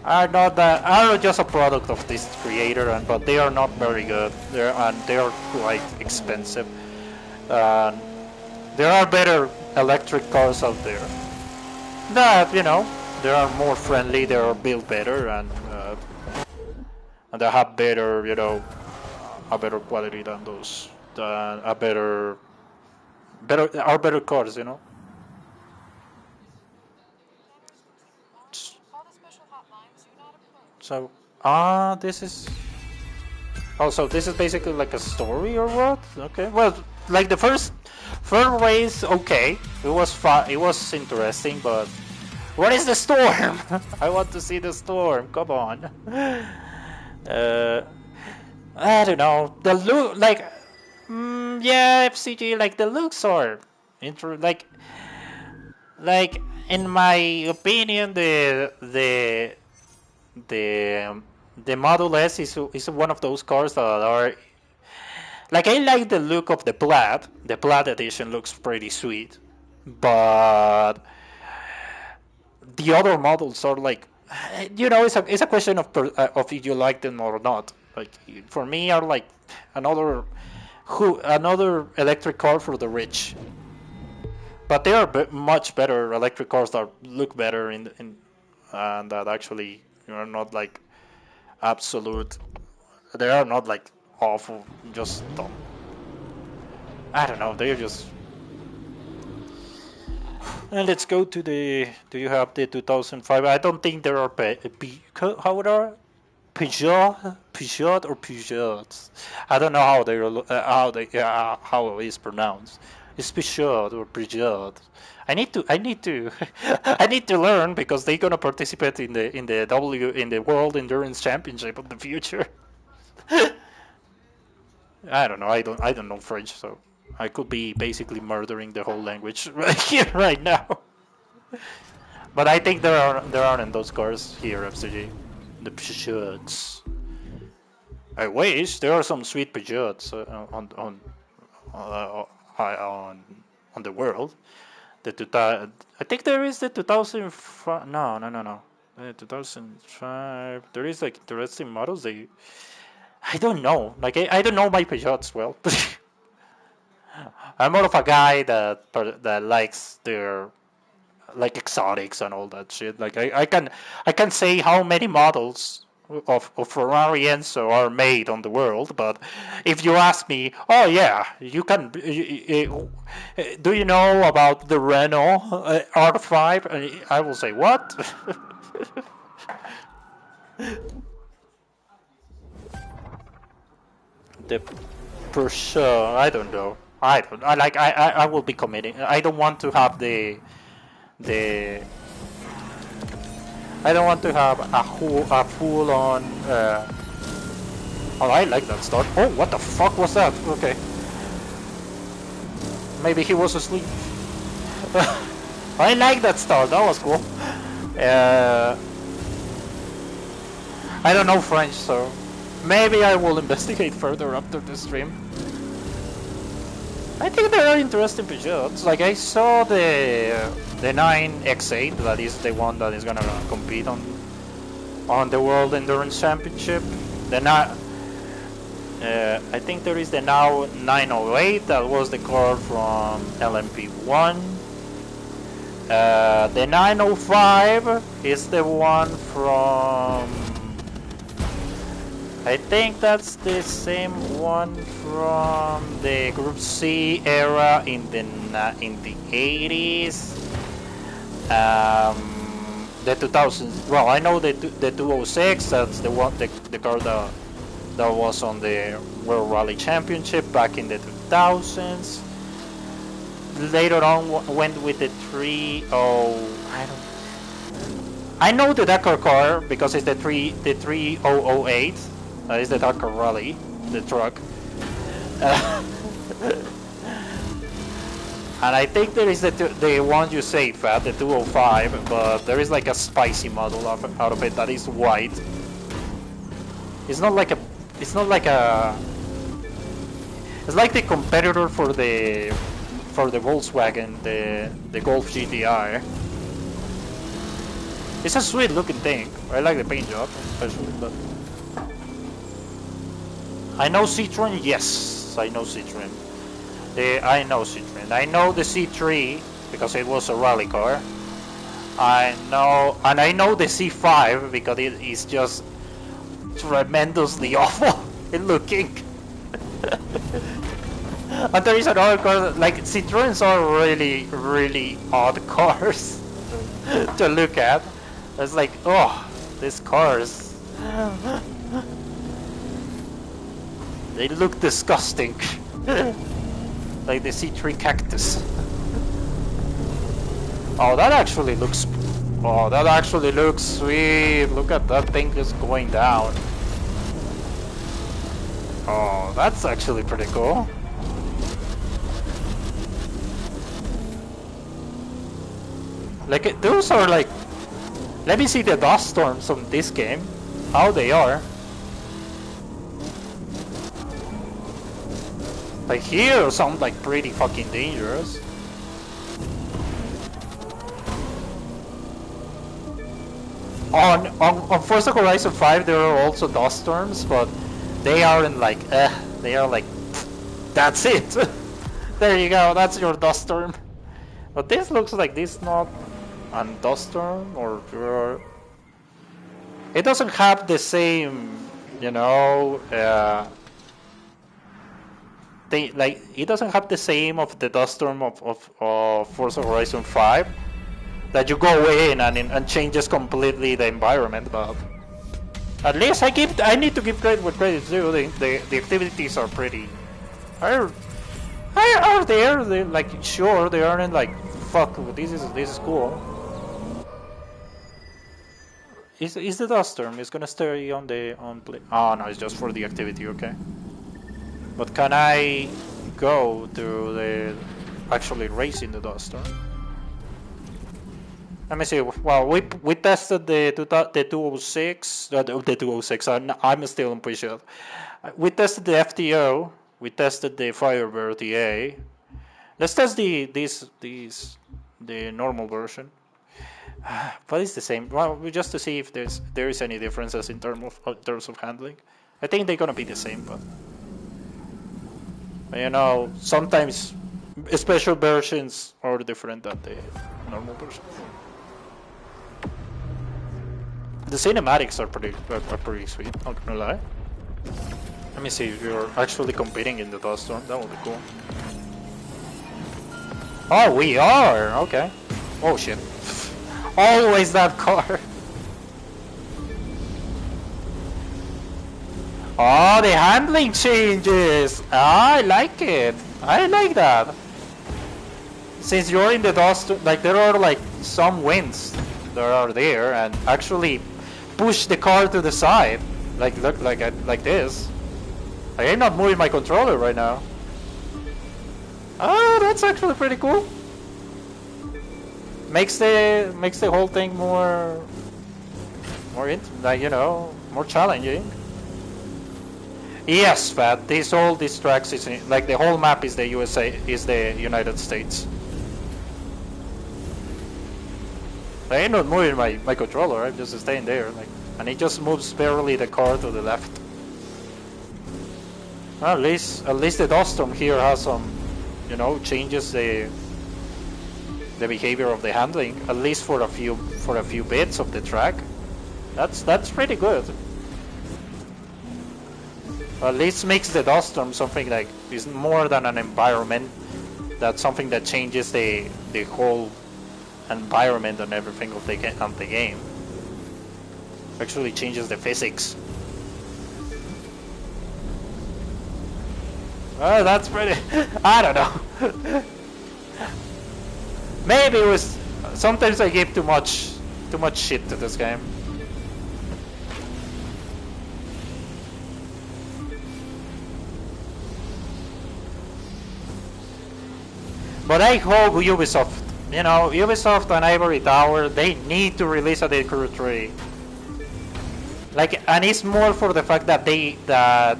Are just a product of this creator, but they are not very good. They are quite expensive. There are better electric cars out there that they are more friendly. They are built better and they have better a better quality than those. Are better cars. So this is. Oh, so this is basically like a story or what? Okay. Well, like the first race, okay, it was fun. It was interesting, but what is the storm? I want to see the storm. Come on. I don't know. The look, like, yeah, FCG, like the looks are like in my opinion, the Model S is one of those cars that are like, I like the look of the Plaid. The Plaid edition looks pretty sweet, but the other models are like, it's a question of if you like them or not. Like for me, are like another electric car for the rich. But there are much better electric cars that look better and that actually are not like absolute. They are not like awful, just dumb. I don't know. They're just. And let's go to the. Do you have the 2005? I don't think there are. How would are? Peugeot or Peugeots? I don't know how how it is pronounced. It's Peugeot or Peugeot. I need to I need to learn because they're gonna participate in the World Endurance Championship of the future. I don't know. I don't know French, so I could be basically murdering the whole language right here right now. But I think there aren't those cars here, FCG. The Peugeots. I wish there are some sweet Peugeots on the world. I think there is the 2005. No. The 2005. There is like interesting models. I don't know. Like I don't know my Peugeots well. I'm more of a guy that likes their like exotics and all that shit. Like I can say how many models of Ferrari Enzo are made on the world, but if you ask me, oh yeah, you can. Do you know about the Renault R5? I will say what? The Porsche, I don't know. I will be committing. I don't want to have the I don't want to have a full on. Oh, I like that start. Oh, what the fuck was that? Okay. Maybe he was asleep. I like that start. That was cool. I don't know French, so maybe I will investigate further after the stream. I think there are interesting Peugeots. Like I saw the 9X8, that is the one that is gonna compete on the World Endurance Championship. I think there is the now 908, that was the car from LMP1. The 905 is the one from... I think that's the same one from the Group C era in the 80s. The 2000s. Well, I know the 206. That's the one, the car that was on the World Rally Championship back in the 2000s. Later on, went with the 30. I know the Dakar car because it's the 3008. That is the Dakar Rally, the truck. And I think there is the one you say, Fat, the 205, but there is like a spicy model out of it that is white. It's not like a. It's like the competitor for the Volkswagen, the Golf GTI. It's a sweet looking thing. I like the paint job, especially. But I know Citroen. Yes, I know Citroen. I know Citroen. I know the C3 because it was a rally car. I know the C5 because it is just tremendously awful in looking. And there is another car, like Citroens are really, really odd cars to look at. It's like, oh, these cars. They look disgusting. Like the C3 Cactus. Oh, that actually looks sweet. Look at that thing just going down. Oh, that's actually pretty cool. Like, those are like... Let me see the dust storms on this game. How they are. Like, here sound like pretty fucking dangerous. On Forza Horizon 5 there are also dust storms, but they aren't like, they are like, that's it. There you go, that's your dust storm. But this looks like this not a dust storm, or it doesn't have the same, you know, it doesn't have the same of the dust storm of Forza Horizon 5, that you go in and changes completely the environment. But at least I need to give credit where credit's due. The activities are pretty are there. They, like, sure, they aren't like, fuck, this is cool. Is the dust storm? It's gonna stay on play. Oh no, it's just for the activity. Okay. But can I go to the actually racing the dust storm? Let me see. Well, we tested the 206. The 206. I'm still on push-up. We tested the FTO. We tested the Firebird TA. Let's test the normal version. But it's the same. Well, just to see if there is any differences in terms of handling. I think they're gonna be the same, but you know, sometimes special versions are different than the normal version. The cinematics are pretty sweet. Not gonna lie. Let me see if you're actually competing in the dust storm. That would be cool. Oh, we are. Okay. Oh shit. Always that car. Oh, the handling changes. I like it. I like that. Since you're in the dust, like, there are like some winds that are there and actually push the car to the side. Like, look, like this. Like, I'm not moving my controller right now. Oh, that's actually pretty cool. makes the whole thing more like, you know, more challenging. Yes, but all these tracks is like the whole map is the USA, is the United States. I ain't not moving my controller. I'm just staying there, like, and it just moves barely the car to the left. Well, at least the dust storm here has some, you know, changes the behavior of the handling, at least for a few bits of the track. That's pretty good. At least makes the dust storm something like is more than an environment. That's something that changes the whole environment and everything of the game. Actually changes the physics. Well, that's pretty. I don't know. Maybe it was. Sometimes I give too much shit to this game. But I hope Ubisoft, you know, Ubisoft and Ivory Tower, they need to release a The Crew 3. Like, and it's more for the fact that the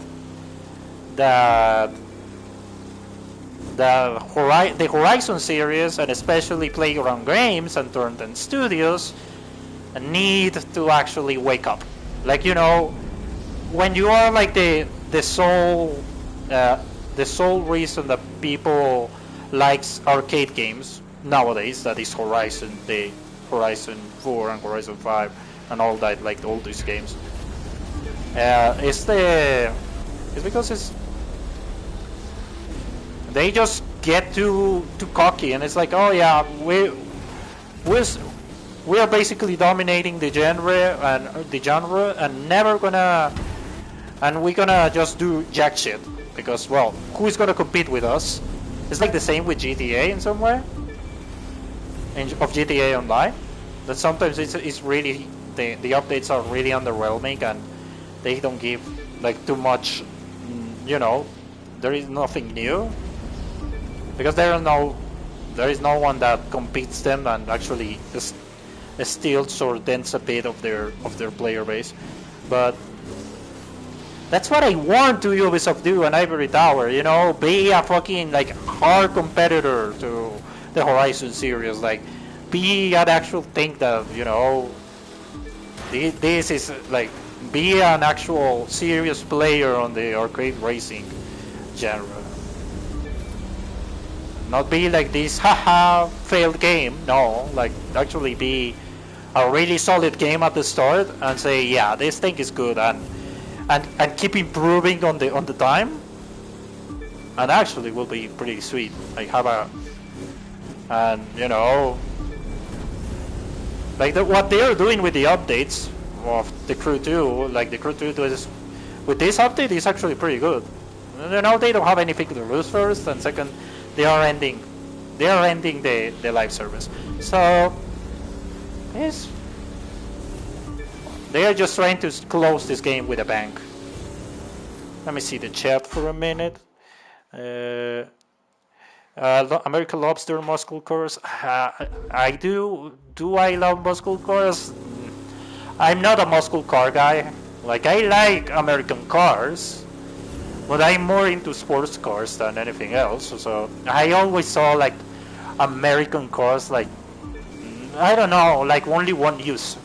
Horizon series, and especially Playground Games and Turn-10 Studios, need to actually wake up. Like, you know, when you are like the sole reason that people likes arcade games nowadays, that is Horizon, the Horizon 4 and Horizon 5 and all that, like all these games. It's because they just get too cocky, and it's like, oh yeah, we are basically dominating the genre and we're gonna just do jack shit because, well, who is gonna compete with us? It's like the same with GTA in some way, of GTA Online. That sometimes it's really the updates are really underwhelming and they don't give like too much. You know, there is nothing new because there is no one that competes them and actually steals or dents a bit of their player base. But that's what I want to Ubisoft do and Ivory Tower, you know, be a fucking like hard competitor to the Horizon series, like be an actual thing that, you know, this is like be an actual serious player on the arcade racing genre. Not be like this haha failed game, no, like actually be a really solid game at the start and say, yeah, this thing is good and keep improving on the time, and actually will be pretty sweet. Like have and you know, like what they are doing with the updates of the Crew 2, like the Crew 2 is, with this update is actually pretty good. You know, they don't have anything to lose first, and second, they are ending the live service. So yes. They are just trying to close this game with a bang. Let me see the chat for a minute. American Lobster muscle cars. I do. Do I love muscle cars? I'm not a muscle car guy. Like, I like American cars, but I'm more into sports cars than anything else. So I always saw like American cars, like, I don't know, like only one use.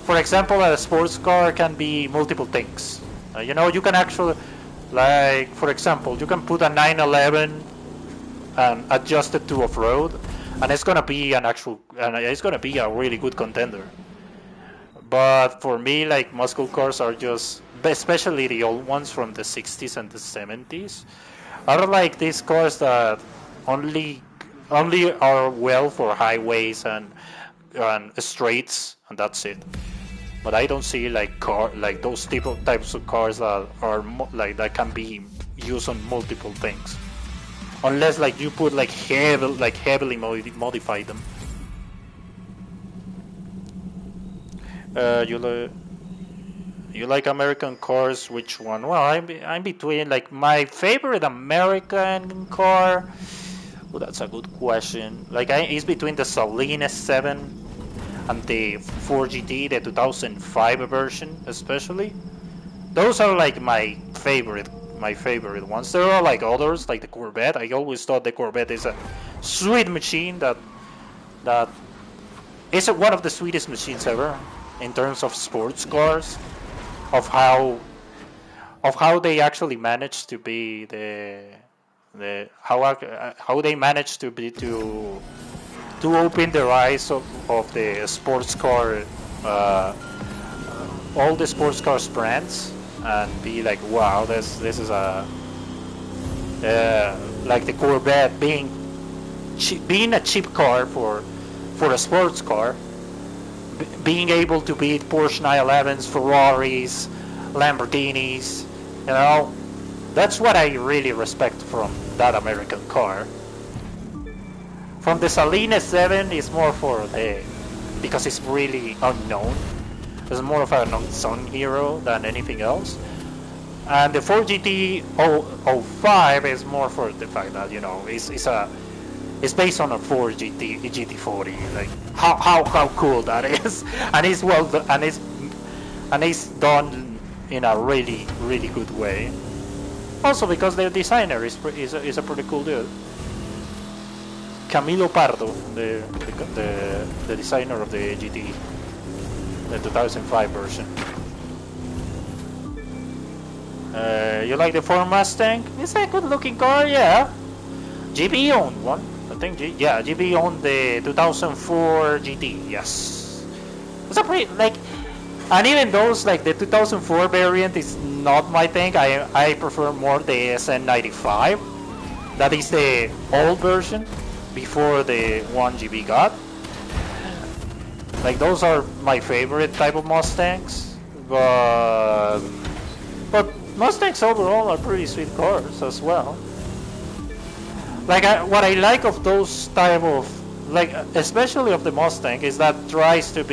For example, a sports car can be multiple things. You know, you can actually, like, for example, you can put a 911 and adjust it to off-road, and it's gonna be it's gonna be a really good contender. But for me, like, muscle cars are just, especially the old ones from the 60s and the 70s, are like these cars that only are well for highways and straights, and that's it. But I don't see like those types of cars that are like that can be used on multiple things, unless like you put like heavily modify them. You like American cars? Which one? Well, I'm between, like, my favorite American car Oh, that's a good question. Like, it's between the Salinas 7 and the 4GT, the 2005 version, especially. Those are like my favorite ones. There are like others, like the Corvette. I always thought the Corvette is a sweet machine that is one of the sweetest machines ever in terms of sports cars, of how they actually managed to be how they managed to be to open their eyes of the sports car, all the sports cars brands, and be like, wow, this is a like the Corvette being a cheap car for a sports car, being able to beat Porsche 911s, Ferraris, Lamborghinis, you know, that's what I really respect from that American car. From the Salinas 7 is more for because it's really unknown. It's more of an unsung hero than anything else. And the 4GT 05 is more for the fact that, you know, it's based on a 4GT GT40. Like how cool that is, and it's and it's done in a really good way. Also because the designer is a pretty cool dude. Camilo Pardo, the designer of the GT, the 2005 version. You like the Ford Mustang? It's a good looking car, yeah. GB owned one. I think GB owned the 2004 GT, yes. It's a pretty, like, and even those, like the 2004 variant is not my thing. I prefer more the SN95. That is the old version before the 1GB got. Like, those are my favorite type of Mustangs, but Mustangs overall are pretty sweet cars as well. Like, what I like of those type of, like, especially of the Mustang, is that tries to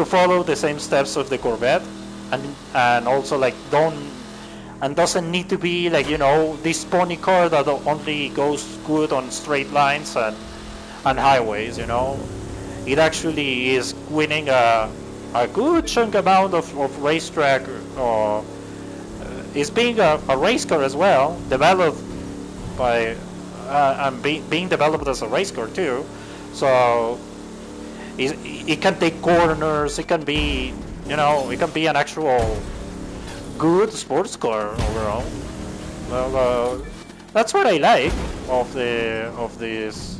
follow the same steps of the Corvette, and also like doesn't need to be like, you know, this pony car that only goes good on straight lines and highways, you know. It actually is winning a good chunk amount of racetrack, or is being a race car as well, developed by and being developed as a race car too. So it can take corners. It can be, you know, it can be an actual good sports car overall. Well, that's what I like of this.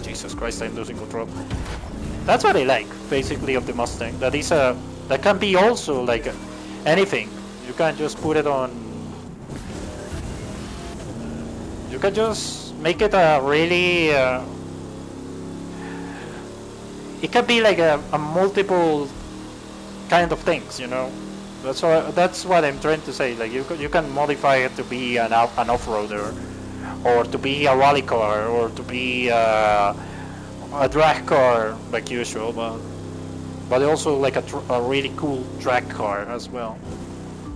Jesus Christ, I'm losing control. That's what I like basically of the Mustang. That can be also like anything. You can just put it on. You can just make it a really. It can be like a multiple kind of things, you know. That's what I'm trying to say. Like you can modify it to be an off-roader, or to be a rally car, or to be a drag car like usual, but also like a really cool drag car as well.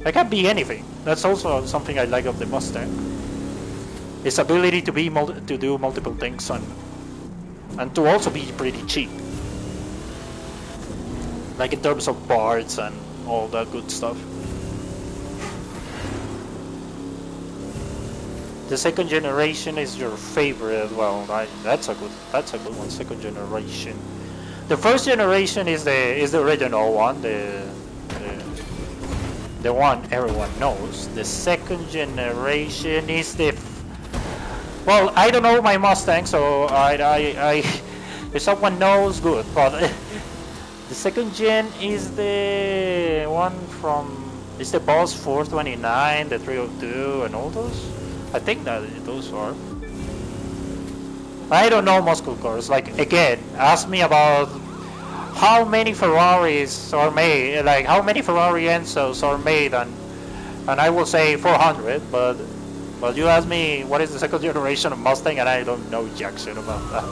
It can be anything. That's also something I like of the Mustang. Its ability to do multiple things and to also be pretty cheap. Like in terms of parts and all that good stuff. The second generation is your favorite. Well, that's a good one. Second generation. The first generation is the original one, the one everyone knows. The second generation is well, I don't know my Mustang, so I if someone knows, good. But the second gen is the one it's the Boss 429, the 302, and all those. I think that those are. I don't know muscle cars. Like, again, ask me about how many Ferraris are made, like how many Ferrari Enzos are made, and I will say 400. But you ask me what is the second generation of Mustang, and I don't know jack shit about that.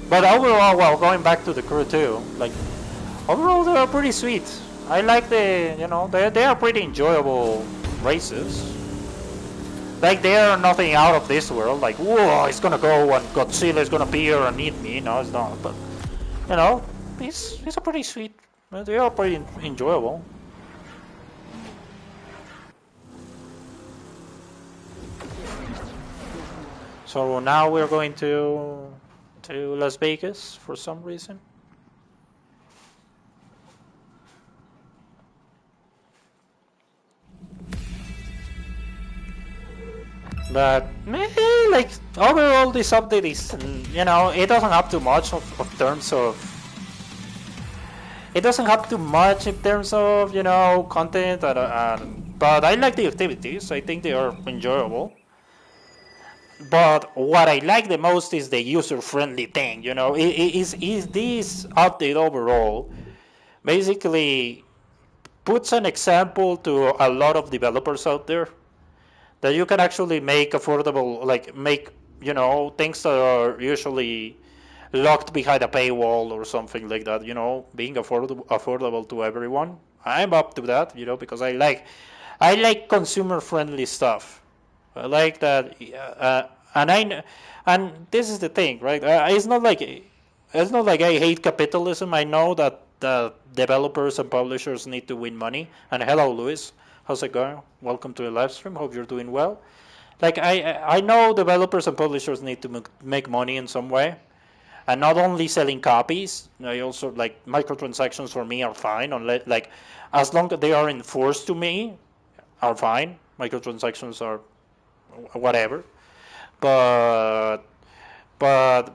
But overall, well, going back to the crew too, like overall they are pretty sweet. I like they are pretty enjoyable races. Like they are nothing out of this world. Like whoa, it's gonna go and Godzilla is gonna appear and eat me. No, it's not. But you know, it's a pretty sweet. They are pretty enjoyable. So now we're going to Las Vegas for some reason. But like overall, this update is, you know, it doesn't have too much of terms of. It doesn't have too much in terms of, you know, content, but I like the activities. I think they are enjoyable. But what I like the most is the user-friendly thing. You know, is this update overall basically puts an example to a lot of developers out there that you can actually make affordable, like make, you know, things that are usually locked behind a paywall or something like that, you know, being affordable to everyone. I'm up to that, you know, because I like consumer friendly stuff. I like that, and this is the thing, right? It's not like I hate capitalism. I know that the developers and publishers need to win money. And hello, Luis, how's it going? Welcome to the live stream. Hope you're doing well. Like I know developers and publishers need to make money in some way, and not only selling copies. I also like microtransactions for me are fine, unless like as long as they are enforced to me, are fine. Microtransactions are whatever, but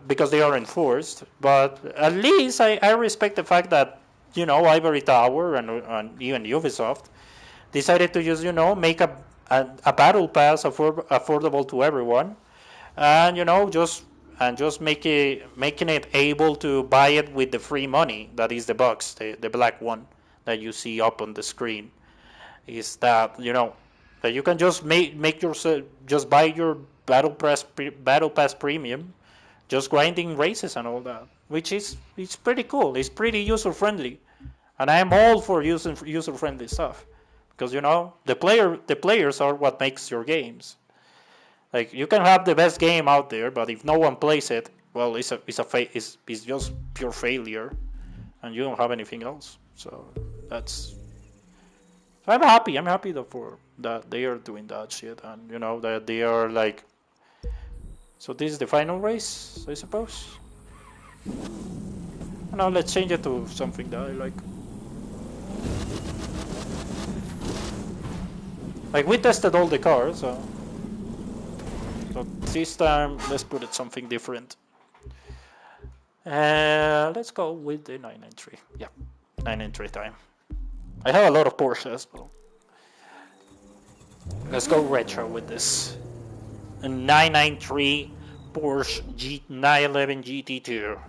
because they are enforced. But at least I respect the fact that, you know, Ivory Tower and even Ubisoft decided to just, you know, make a battle pass affordable to everyone, and you know just making it able to buy it with the free money that is the box, the black one that you see up on the screen. Is that, you know, that you can just make yourself just buy your battle pass premium, just grinding races and all that, which is it's pretty cool. It's pretty user friendly, and I'm all for user friendly stuff, because you know the players are what makes your games. Like you can have the best game out there, but if no one plays it, well, it's just pure failure, and you don't have anything else. So that's. So I'm happy. I'm happy for that they are doing that shit, and you know that they are like. So this is the final race, I suppose. Now let's change it to something that I like. Like we tested all the cars, so this time let's put it something different. Let's go with the 993. Yeah, 993 time. I have a lot of Porsches, but let's go retro with this. A 993 Porsche 911 GT2.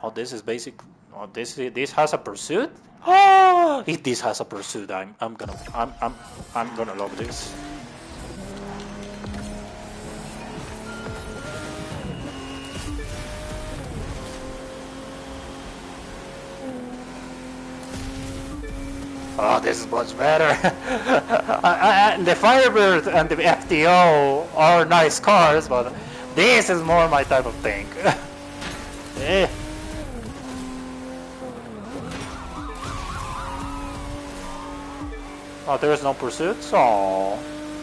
Oh, this is basic. Oh, this has a pursuit. Oh, if this has a pursuit, I'm gonna love this. Oh, this is much better. The Firebird and the FTO are nice cars, but this is more my type of thing. Eh. Oh, there is no pursuits? Oh,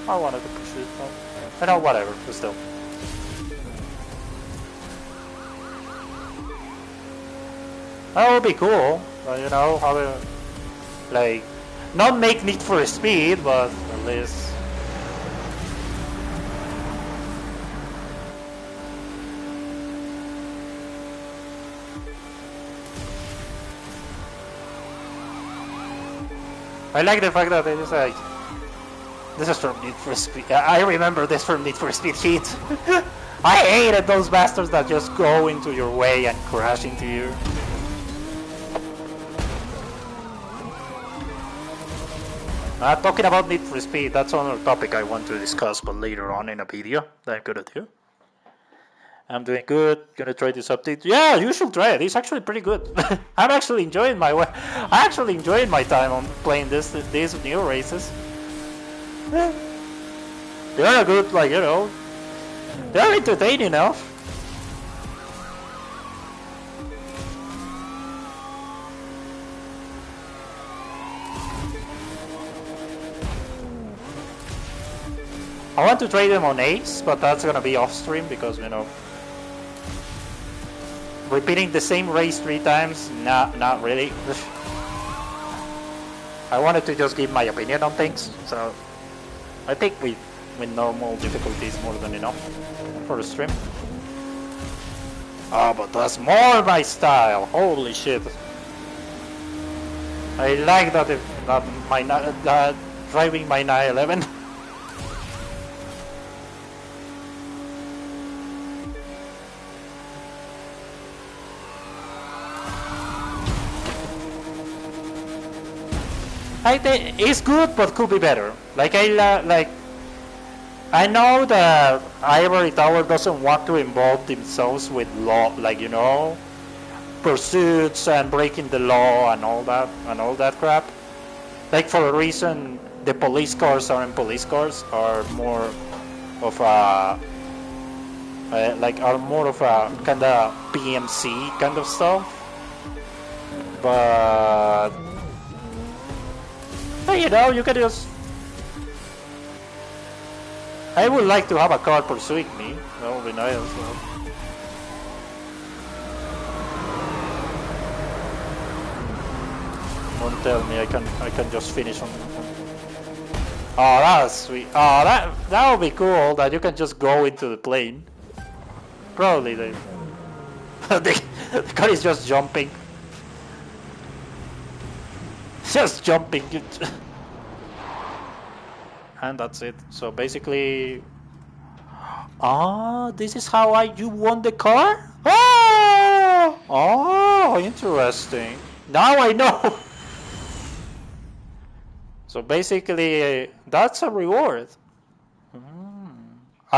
I wanted the pursuit. Oh, know, whatever, but still. That would be cool, you know, have a, like, not make Need for Speed, but at least. I like the fact that it is like, this is from Need for Speed. I remember this from Need for Speed Heat. I hated those bastards that just go into your way and crash into you. Talking about Need for Speed, that's another topic I want to discuss, but later on in a video that I'm gonna do. I'm doing good. Gonna try this update. Yeah, you should try it. It's actually pretty good. I'm actually enjoying my time on playing these new races. They are good, like they're entertaining enough. I want to trade them on Ace, but that's gonna be off stream because repeating the same race 3 times, not really. I wanted to just give my opinion on things, so I think with normal difficulty is more than enough for a stream. Oh, but that's more my style. Holy shit! I like that driving my 911. I think it's good, but could be better. Like I know that Ivory Tower doesn't want to involve themselves with law, like pursuits and breaking the law and all that crap. Like for a reason, the police cars aren't police cars, are more of a kind of PMC kind of stuff. But you can just. I would like to have a car pursuing me. That would be nice. Don't tell me I can just finish on. Oh, that's sweet. Oh, that would be cool. That you can just go into the plane. Probably the car is just jumping. Just jumping. And that's it. So basically, this is how you won the car? Oh, interesting. Now I know. So basically, that's a reward.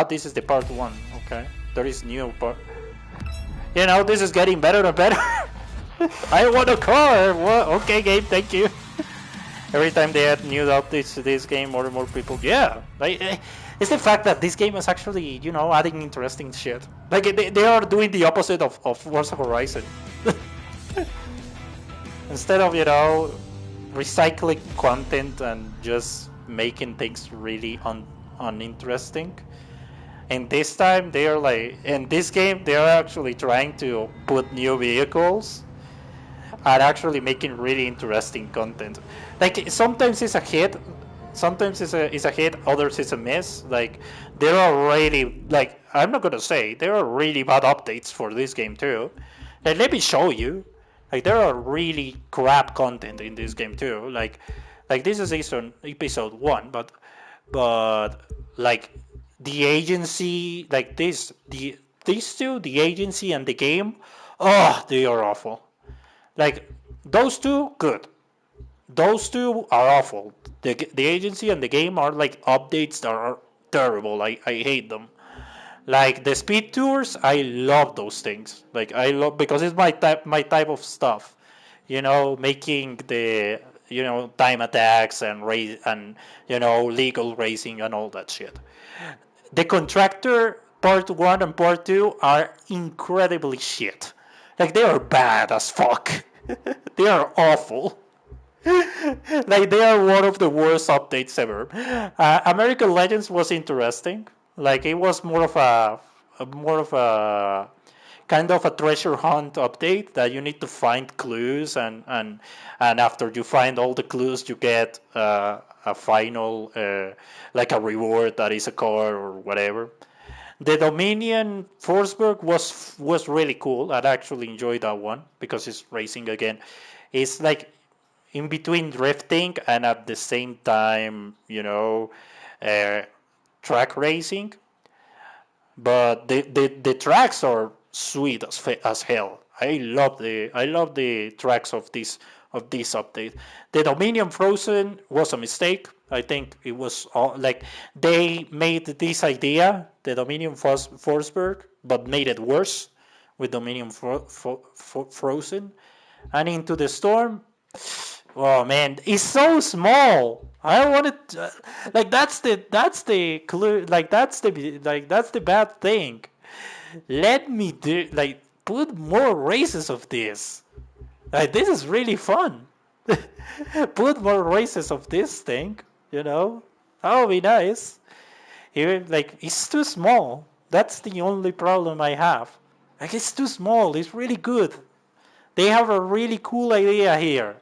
This is the part 1. Okay, there is new part. This is getting better and better. I want a car. What? Okay, game. Thank you. Every time they add new updates to this game, more and more people. Yeah, it's the fact that this game is actually, adding interesting shit. Like they are doing the opposite of Forza Horizon. Instead of recycling content and just making things really uninteresting. And this time they are in this game they are actually trying to put new vehicles and actually making really interesting content. Like sometimes it's a hit, sometimes it's a hit, others it's a miss. Like there are really I'm not gonna say there are really bad updates for this game too. Like let me show you. Like there are really crap content in this game too. Like this is episode 1, but like the agency, like these two, the agency and the game, they are awful. Like those two, good. Those two are awful. The agency and the game are like updates that are terrible. I hate them. Like the speed tours, I love those things. Like I love because it's my type of stuff. Making the time attacks and race and legal racing and all that shit. The contractor part 1 and part 2 are incredibly shit. Like they are bad as fuck. They are awful. Like they are one of the worst updates ever. American Legends was interesting. Like it was more of a kind of a treasure hunt update that you need to find clues and after you find all the clues you get a final like a reward that is a car or whatever. The Dominion Forsberg was really cool. I actually enjoyed that one because it's racing again. It's like in between drifting and at the same time, track racing. But the tracks are sweet as hell. I love the tracks of this update. The Dominion Frozen was a mistake. I think it was all, like they made this idea, the Dominion Forsberg, but made it worse with Dominion Frozen, and Into the Storm. Oh man, it's so small. I wanted to, like that's the clue, that's the bad thing. Let me do like put more races of this. Like this is really fun. Put more races of this thing, you know? That would be nice. Even like it's too small. That's the only problem I have. Like it's too small. It's really good. They have a really cool idea here.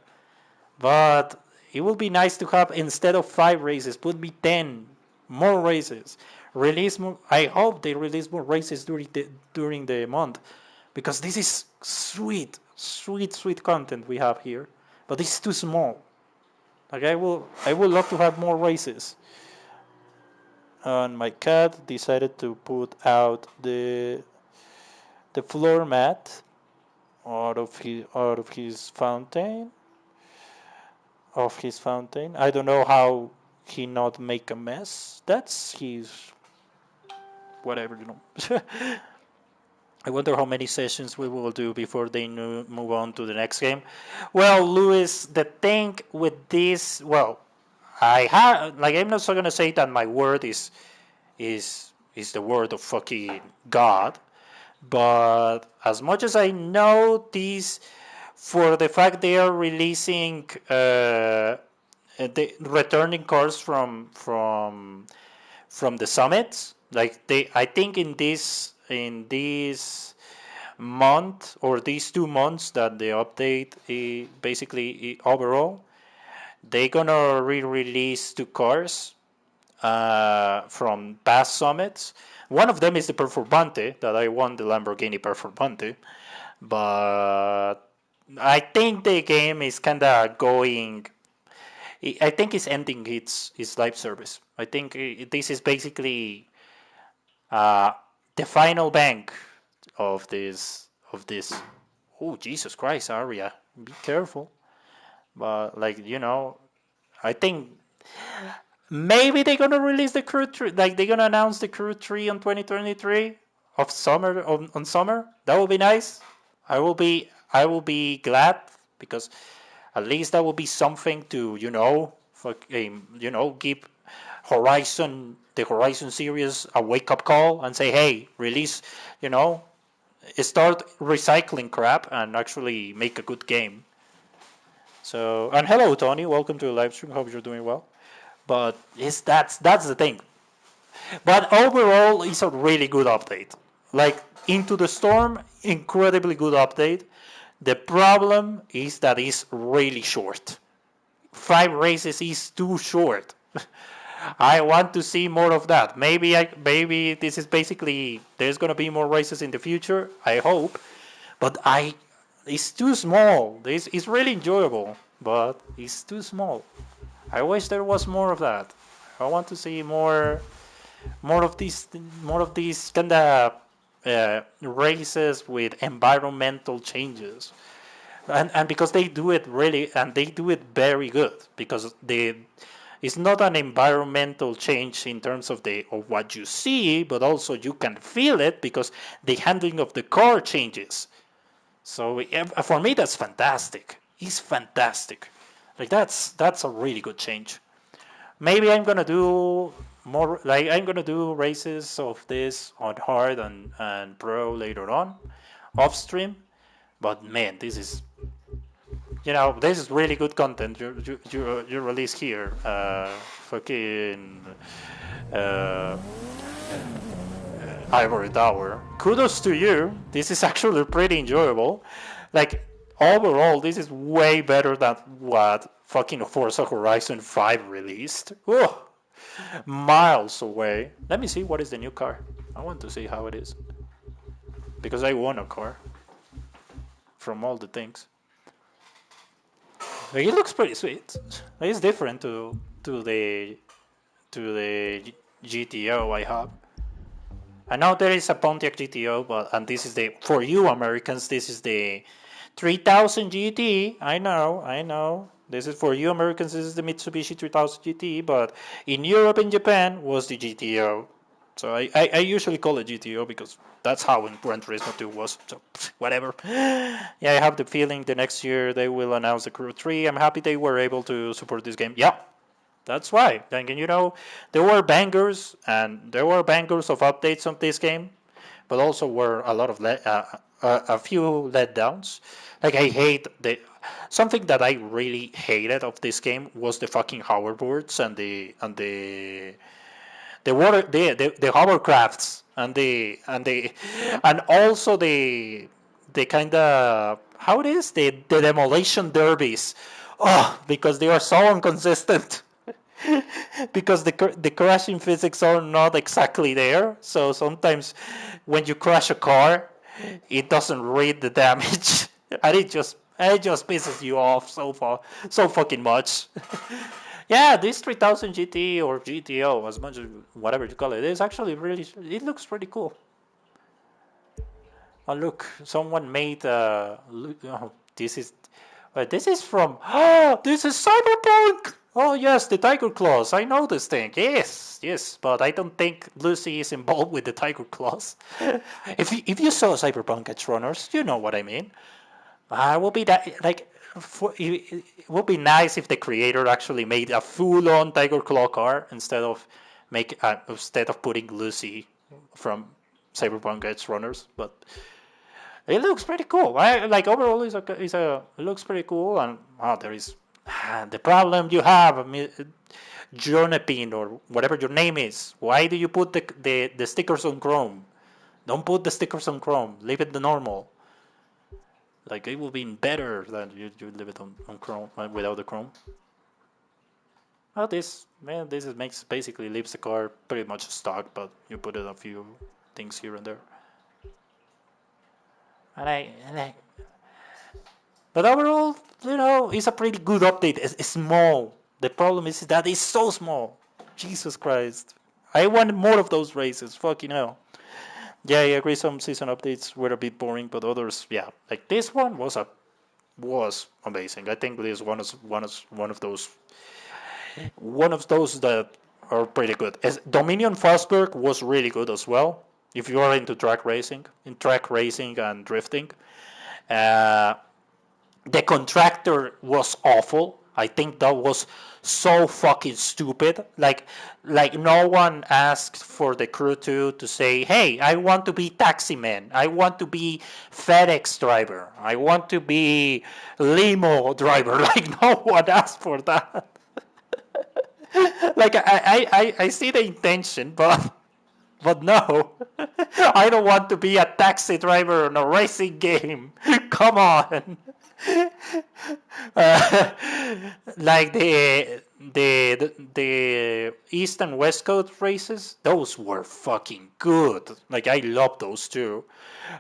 But it would be nice to have, instead of 5 races, put me 10 more races. Release more. I hope they release more races during the month, because this is sweet content we have here. But it's too small. Like I would love to have more races. And my cat decided to put out the floor mat out of his fountain. Of his fountain. I don't know how he not make a mess. That's his whatever. I wonder how many sessions we will do before they move on to the next game. Well, Luis, the thing with this, well, I'm not so gonna say that my word is the word of fucking God, but as much as I know this, for the fact they are releasing the returning cars from the summits, like I think in this month or these 2 months that the update basically overall, they gonna re-release 2 cars from past summits. One of them is the Performante that I won, the Lamborghini Performante, but I think the game is kind of going. I think it's ending its live service. I think this is basically uh, the final bank of this. Oh Jesus Christ, Aria, be careful. But I think maybe they're gonna release the Crew 3. Like they're gonna announce the Crew 3 on 2023 of summer on summer. That would be nice. I will be glad, because at least that will be something to give the Horizon series a wake up call and say, hey, release, you know, start recycling crap and actually make a good game. So, and hello Tony, welcome to the live stream. Hope you're doing well. But that's the thing. But overall, it's a really good update. Like Into the Storm, incredibly good update. The problem is that it's really short. 5 races is too short. I want to see more of that. Maybe this is basically, there's gonna be more races in the future. I hope, but it's too small. It's really enjoyable, but it's too small. I wish there was more of that. I want to see more of these kind of races with environmental changes, and because they do it really, and they do it very good, because it's not an environmental change in terms of what you see, but also you can feel it because the handling of the car changes. So for me, that's fantastic. It's fantastic. Like that's a really good change. Maybe I'm gonna do more. Like I'm gonna do races of this on hard and pro later on, off stream. But man, this is really good content you release here. Fucking uh, Ivory Tower. Kudos to you. This is actually pretty enjoyable. Like overall, this is way better than what fucking Forza Horizon 5 released. Ugh, miles away. Let me see what is the new car. I want to see how it is, because I won a car from all the things. Like, it looks pretty sweet. Like, it's different to the GTO I have. I know there is a Pontiac GTO, and this is for you Americans. This is the 3000 GT. I know. This is for you Americans. This is the Mitsubishi 3000 GT, but in Europe and Japan was the GTO. So I usually call it GTO because that's how in Gran Turismo 2 was. So whatever. Yeah, I have the feeling the next year they will announce the Crew 3. I'm happy they were able to support this game. Yeah, that's why. And you know, there were bangers and there were bangers of updates on this game, but also were a lot of a few letdowns. Like I hate the something that I really hated of this game was the fucking hoverboards and the water the hovercrafts and also the kind of how it is the demolition derbies. Oh, because they are so inconsistent. Because the crashing physics are not exactly there. So sometimes when you crash a car, it doesn't read the damage, and it just pisses you off so fucking much. Yeah, this 3000 GT or GTO, as much as whatever you call it, is actually really. It looks pretty cool. Oh look, someone made oh, this is from. Oh, this is Cyberpunk. Oh yes, the Tiger Claws. I know this thing. Yes, yes, but I don't think Lucy is involved with the Tiger Claws. If you saw Cyberpunk Edge Runners, you know what I mean. It would be that like. It would be nice if the creator actually made a full-on Tiger Claw car instead of putting Lucy from Cyberpunk Edge Runners, but it looks pretty cool. Like overall, it looks pretty cool, and there is the problem you have, Jonapin or whatever your name is. Why do you put the stickers on Chrome? Don't put the stickers on Chrome. Leave it the normal. Like it would be better than you leave it on Chrome without the Chrome. Well, this makes basically leaves the car pretty much stock, but you put in a few things here and there. But overall, it's a pretty good update. It's small. The problem is that it's so small. Jesus Christ. I want more of those races. Fucking hell. Yeah, I agree. Some season updates were a bit boring, but others, yeah. Like this one was amazing. I think this one of those that are pretty good. Dominion Fosberg was really good as well. If you are into track racing and drifting, uh, the contractor was awful. I think that was so fucking stupid. Like no one asked for the crew to say, "Hey, I want to be taxi man. I want to be FedEx driver. I want to be limo driver." Like no one asked for that. Like I see the intention, but no, I don't want to be a taxi driver in a racing game. Come on. uh, like the East and West Coast races, those were fucking good. Like I love those too.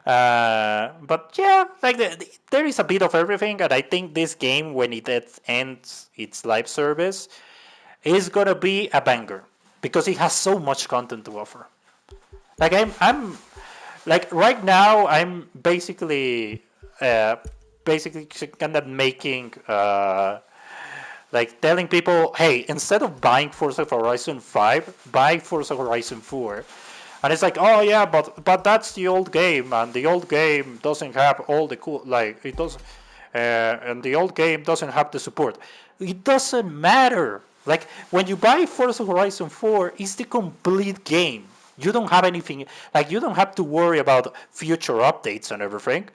But yeah, like there is a bit of everything, and I think this game, when it ends its live service, is gonna be a banger because it has so much content to offer. Like I'm like right now I'm basically kind of making like telling people, hey, instead of buying Forza Horizon 5, buy Forza Horizon 4. And it's like, oh yeah, but that's the old game, and the old game doesn't have all the cool, like it does, and the old game doesn't have the support. It doesn't matter. Like when you buy Forza Horizon 4, it's the complete game. You don't have anything, like you don't have to worry about future updates and everything.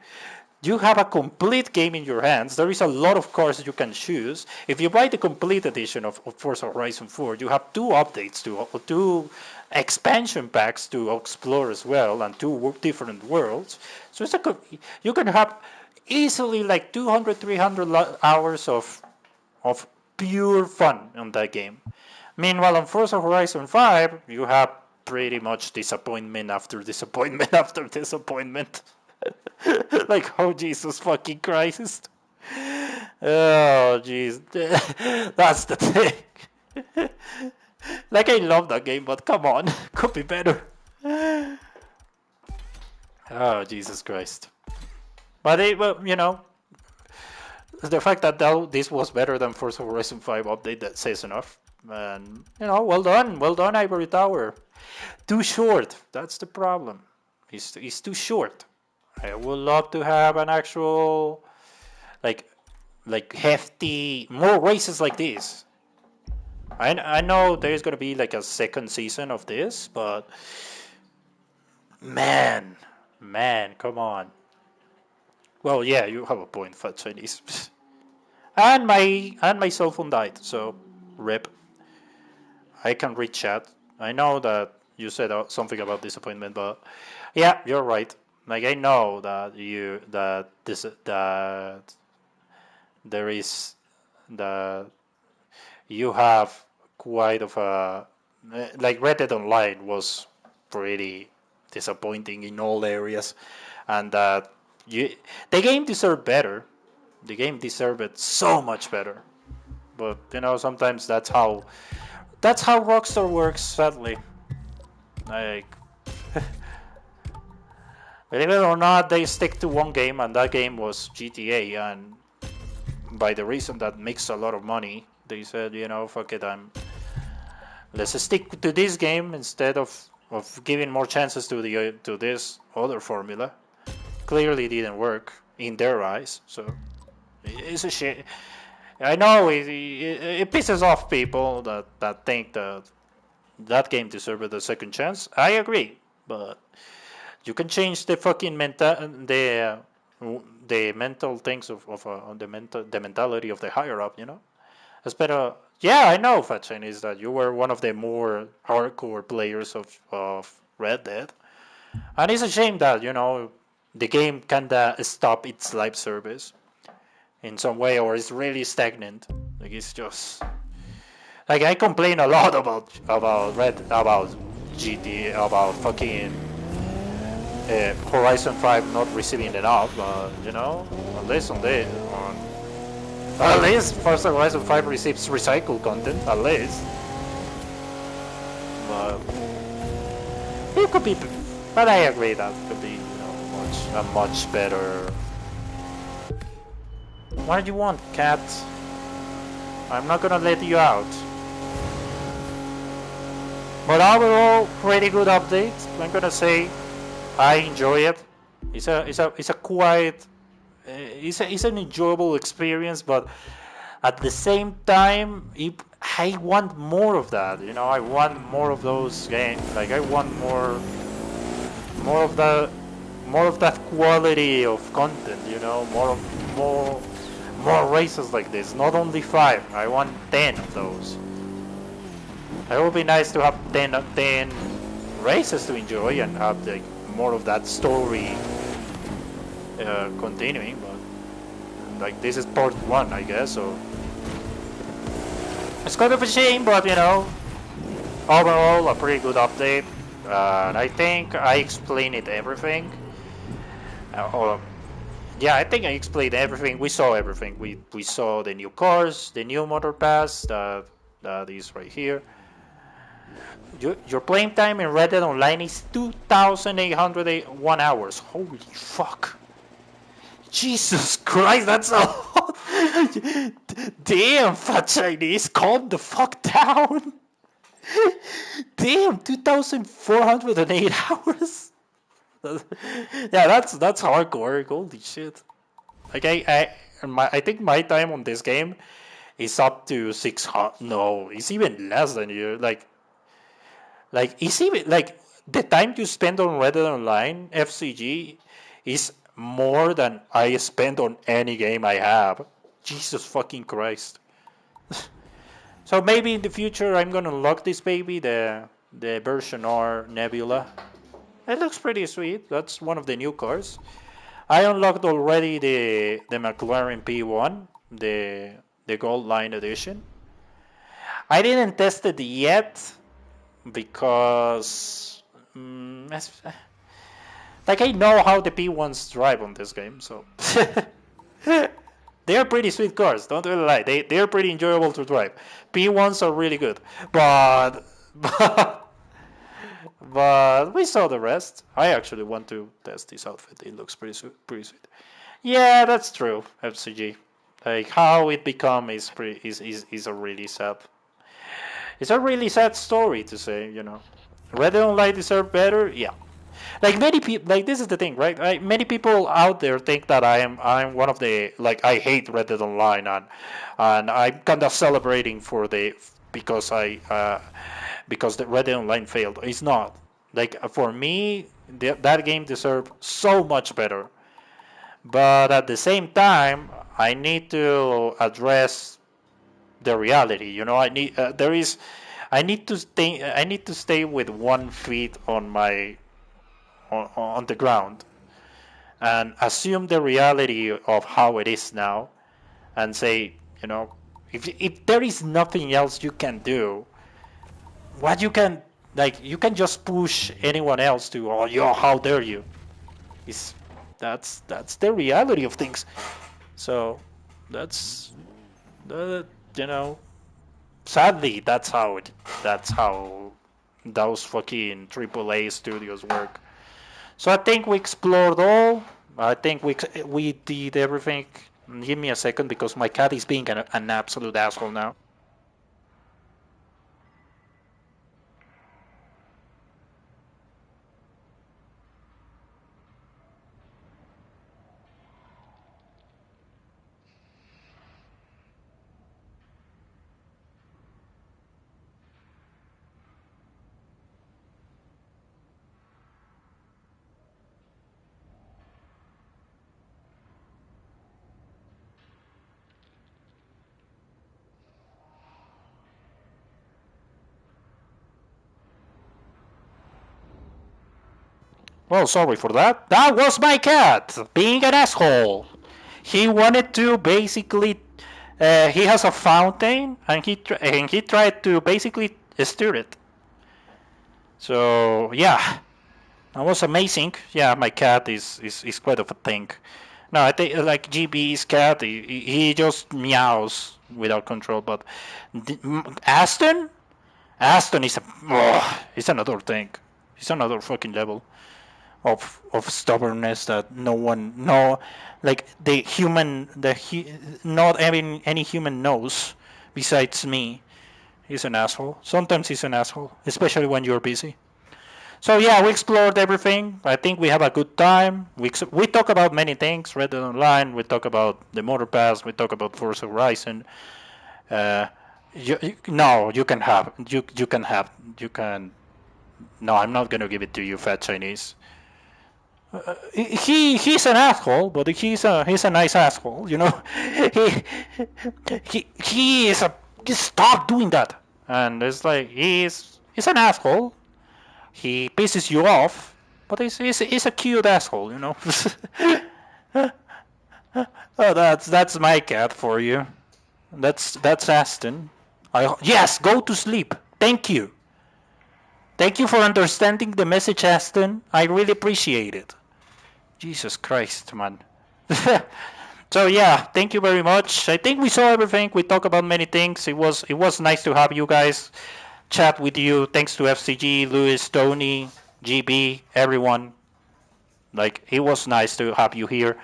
You have a complete game in your hands. There is a lot of cars you can choose. If you buy the complete edition of Forza Horizon 4, you have two expansion packs to explore as well, and two different worlds. So you can have easily like 200, 300 hours of pure fun on that game. Meanwhile, on Forza Horizon 5, you have pretty much disappointment after disappointment after disappointment. Like, oh, Jesus fucking Christ. Oh, jeez. That's the thing. Like, I love that game, but come on. Could be better. Oh, Jesus Christ. But, well, the fact that this was better than Forza Horizon 5 update, that says enough. And well done, Ivory Tower. Too short. That's the problem. It's too short. I would love to have an actual like hefty more races like this. I know there's gonna be like a second season of this, but man, come on. Well, yeah, you have a point, Fat Chinese. and my cell phone died, so rip. I can read chat. I know that you said something about disappointment, but yeah, you're right. Like I know that that there is that you have quite of a like Red Dead Online was pretty disappointing in all areas, and that you the game deserved better. The game deserved it so much better. But sometimes that's how Rockstar works. Sadly, like believe it or not, they stick to one game, and that game was GTA. And by the reason that makes a lot of money, they said, fuck it, let's stick to this game instead of giving more chances to this other formula. Clearly didn't work in their eyes, so it's a shit. I know it pisses off people that think that game deserved a second chance. I agree, but you can change the fucking the mental things of the mentality of the higher up, Espero, yeah, I know, Fat Chinese, that you were one of the more hardcore players of Red Dead. And it's a shame that, the game kinda stop its live service in some way, or it's really stagnant. Like, it's just... Like, I complain a lot about GT, about fucking Horizon 5 not receiving enough, but, at least Forza Horizon 5 receives recycled content, at least. But it could be, but I agree that it could be, a much better. What do you want, cat? I'm not gonna let you out. But overall, pretty good update. I'm gonna say I enjoy it. It's a quite. It's an enjoyable experience, but at the same time, I want more of that. I want more of those games. Like I want more of that quality of content. More races like this. Not only 5. I want 10 of those. It would be nice to have 10 races to enjoy and have like more of that story continuing. But like this is part 1, I guess. So it's kind of a shame, but overall a pretty good update. And I think I explained everything. Yeah, I think I explained everything. We saw everything. We saw the new cars, the new motor pass that is right here. Your playing time in Red Dead Online is 2,801 hours. Holy fuck. Jesus Christ, that's a lot. Damn, Fat Chinese, calm the fuck down. Damn, 2,408 hours. Yeah, that's hardcore. Holy shit. Like I think my time on this game is up to 600. No, it's even less than you. Like it's even like the time you spend on Red Dead Online FCG is more than I spend on any game I have. Jesus fucking Christ. So maybe in the future I'm gonna unlock this baby, the version R Nebula. It looks pretty sweet. That's one of the new cars. I unlocked already the McLaren P1, the Gold Line Edition. I didn't test it yet because like I know how the P1s drive on this game, so they are pretty sweet cars. Don't really lie. They are pretty enjoyable to drive. P1s are really good, but but we saw the rest. I actually want to test this outfit. It looks pretty sweet. Yeah, that's true. FCG. Like how it become is a really sad. It's a really sad story to say, you know. Red Dead Online deserve better, yeah. Like many people, like this is the thing, right? Many people out there think that I'm one of the like I hate Red Dead Online and I'm kind of celebrating for the because because the Red Dead Online failed. It's not like for me that game deserved so much better. But at the same time, I need to address the reality. You know, I need to stay with 1 feet on on the ground and assume the reality of how it is now and say, you know, if there is nothing else you can do, what you can like you can just push anyone else to, oh yo, how dare you? Is that's the reality of things. So that's you know, sadly that's how those fucking AAA studios work. So I think we explored all. I think we did everything. Give me a second because my cat is being an absolute asshole now. Well, sorry for that. That was my cat being an asshole. He wanted to basically. He has a fountain, and he tried to basically stir it. So yeah, that was amazing. Yeah, my cat is quite of a thing. No, I think like GB's cat, he just meows without control. But Aston, Aston is is another thing. He's another fucking level of stubbornness that no one no like the human not having any human knows besides me. He's an asshole. Sometimes he's an asshole, especially when you're busy. So yeah, we explored everything. I think we have a good time. We talk about many things. Red Dead Online. We talk about the Motor Pass. We talk about Forza Horizon. Uh, no, you can have you can. No, I'm not gonna give it to you, fat Chinese. He's an asshole, but he's a nice asshole. You know, he he is a just stop doing that. And it's like he's an asshole. He pisses you off, but he's a cute asshole, you know. Oh, that's my cat for you. That's Aston. Yes, go to sleep. Thank you. Thank you for understanding the message, Aston. I really appreciate it. Jesus Christ, man. So yeah, thank you very much. I think we saw everything. We talked about many things. It was nice to have you guys chat with you. Thanks to FCG, Louis, Tony, GB, everyone. Like it was nice to have you here.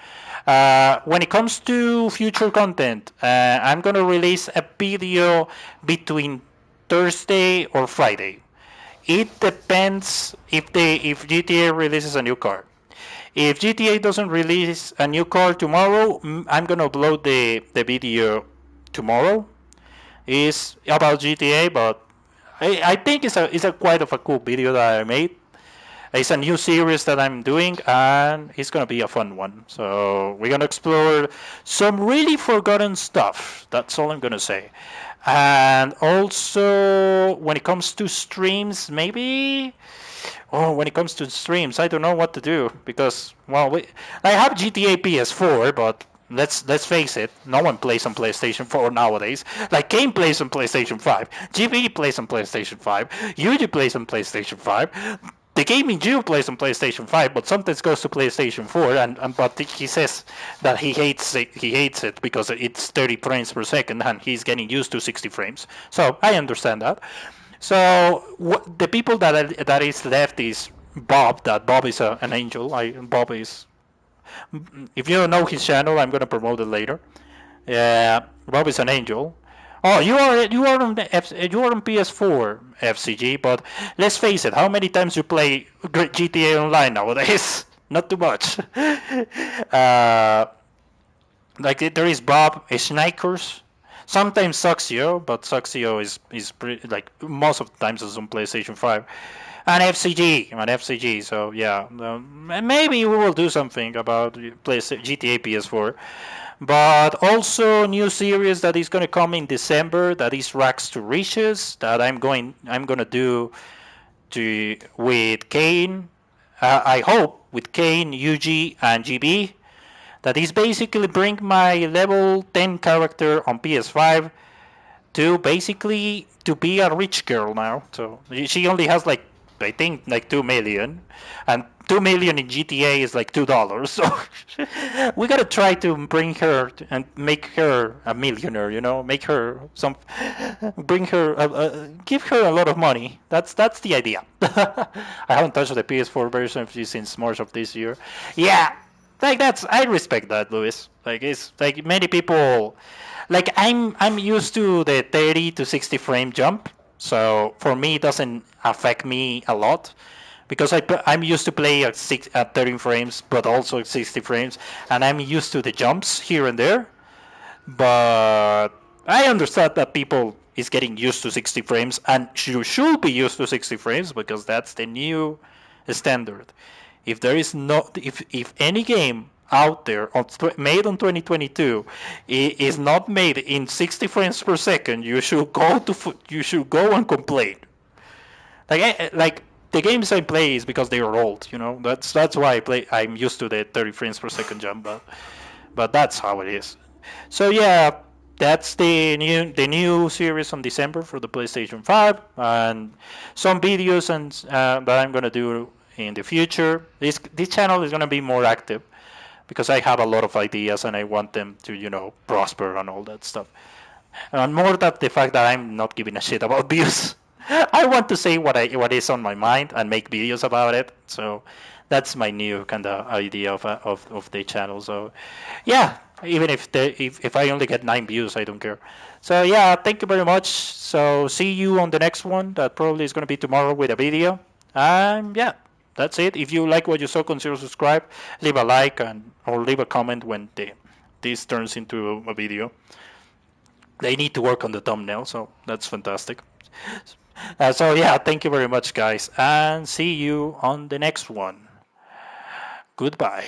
When it comes to future content, I'm gonna release a video between Thursday or Friday. It depends if GTA releases a new car. If GTA doesn't release a new car tomorrow, I'm gonna upload the video tomorrow. It's about GTA, but I think it's a quite of a cool video that I made. It's a new series that I'm doing, and it's gonna be a fun one. So we're gonna explore some really forgotten stuff. That's all I'm gonna say. And also, when it comes to streams, maybe. Oh, when it comes to streams, I don't know what to do because I have GTA PS4, but let's face it, no one plays on PlayStation 4 nowadays. Like Kane plays on PlayStation 5, GB plays on PlayStation 5, Yuji plays on PlayStation 5. The gaming Jew plays on PlayStation 5, but sometimes goes to PlayStation 4, but he says that he hates it. He hates it because it's 30 frames per second, and he's getting used to 60 frames. So I understand that. So the people that is left is Bob. That Bob is an angel. Bob is. If you don't know his channel, I'm gonna promote it later. Yeah, Rob is an angel. Oh, you are on you are on PS4 FCG, but let's face it, how many times you play GTA Online nowadays? Not too much. uh, there is Bob, Snipers, sometimes Suxio, but Suxio is pretty, like most of the times it's on PlayStation 5, and FCG. So yeah, maybe we will do something about GTA PS4. But also new series that is going to come in December, that is Rags to Riches, that I'm gonna do to with Kane. I hope with Kane, UG, and GB. That is basically bring my level 10 character on PS5 to basically to be a rich girl now. So she only has like I think like 2 million, and 2 million in GTA is like $2. So we gotta try to bring her and make her a millionaire. Make her bring her, give her a lot of money. That's the idea. I haven't touched the PS4 version since March of this year. Yeah, like I respect that, Luis. Like it's like many people, like I'm used to the 30 to 60 frame jump, so for me it doesn't affect me a lot because I'm used to play at 30 frames, but also at 60 frames, and I'm used to the jumps here and there. But I understand that people is getting used to 60 frames, and you should be used to 60 frames because that's the new standard. If there is no, if any game out there made on 2022 is not made in 60 frames per second, you should go and complain. Like the games I play is because they are old. That's why I'm used to the 30 frames per second jump, but that's how it is. So yeah, that's the new series on December for the PlayStation 5, and some videos that I'm gonna do in the future. This channel is gonna be more active because I have a lot of ideas and I want them to prosper and all that stuff. And more than the fact that I'm not giving a shit about views. I want to say what is on my mind and make videos about it. So that's my new kind of idea of the channel. So yeah, even if I only get 9 views, I don't care. So yeah, thank you very much. So see you on the next one. That probably is going to be tomorrow with a video. And yeah, that's it. If you like what you saw, consider subscribe, leave a like, or leave a comment when this turns into a video. They need to work on the thumbnail, so that's fantastic. So yeah, thank you very much, guys, and see you on the next one. Goodbye.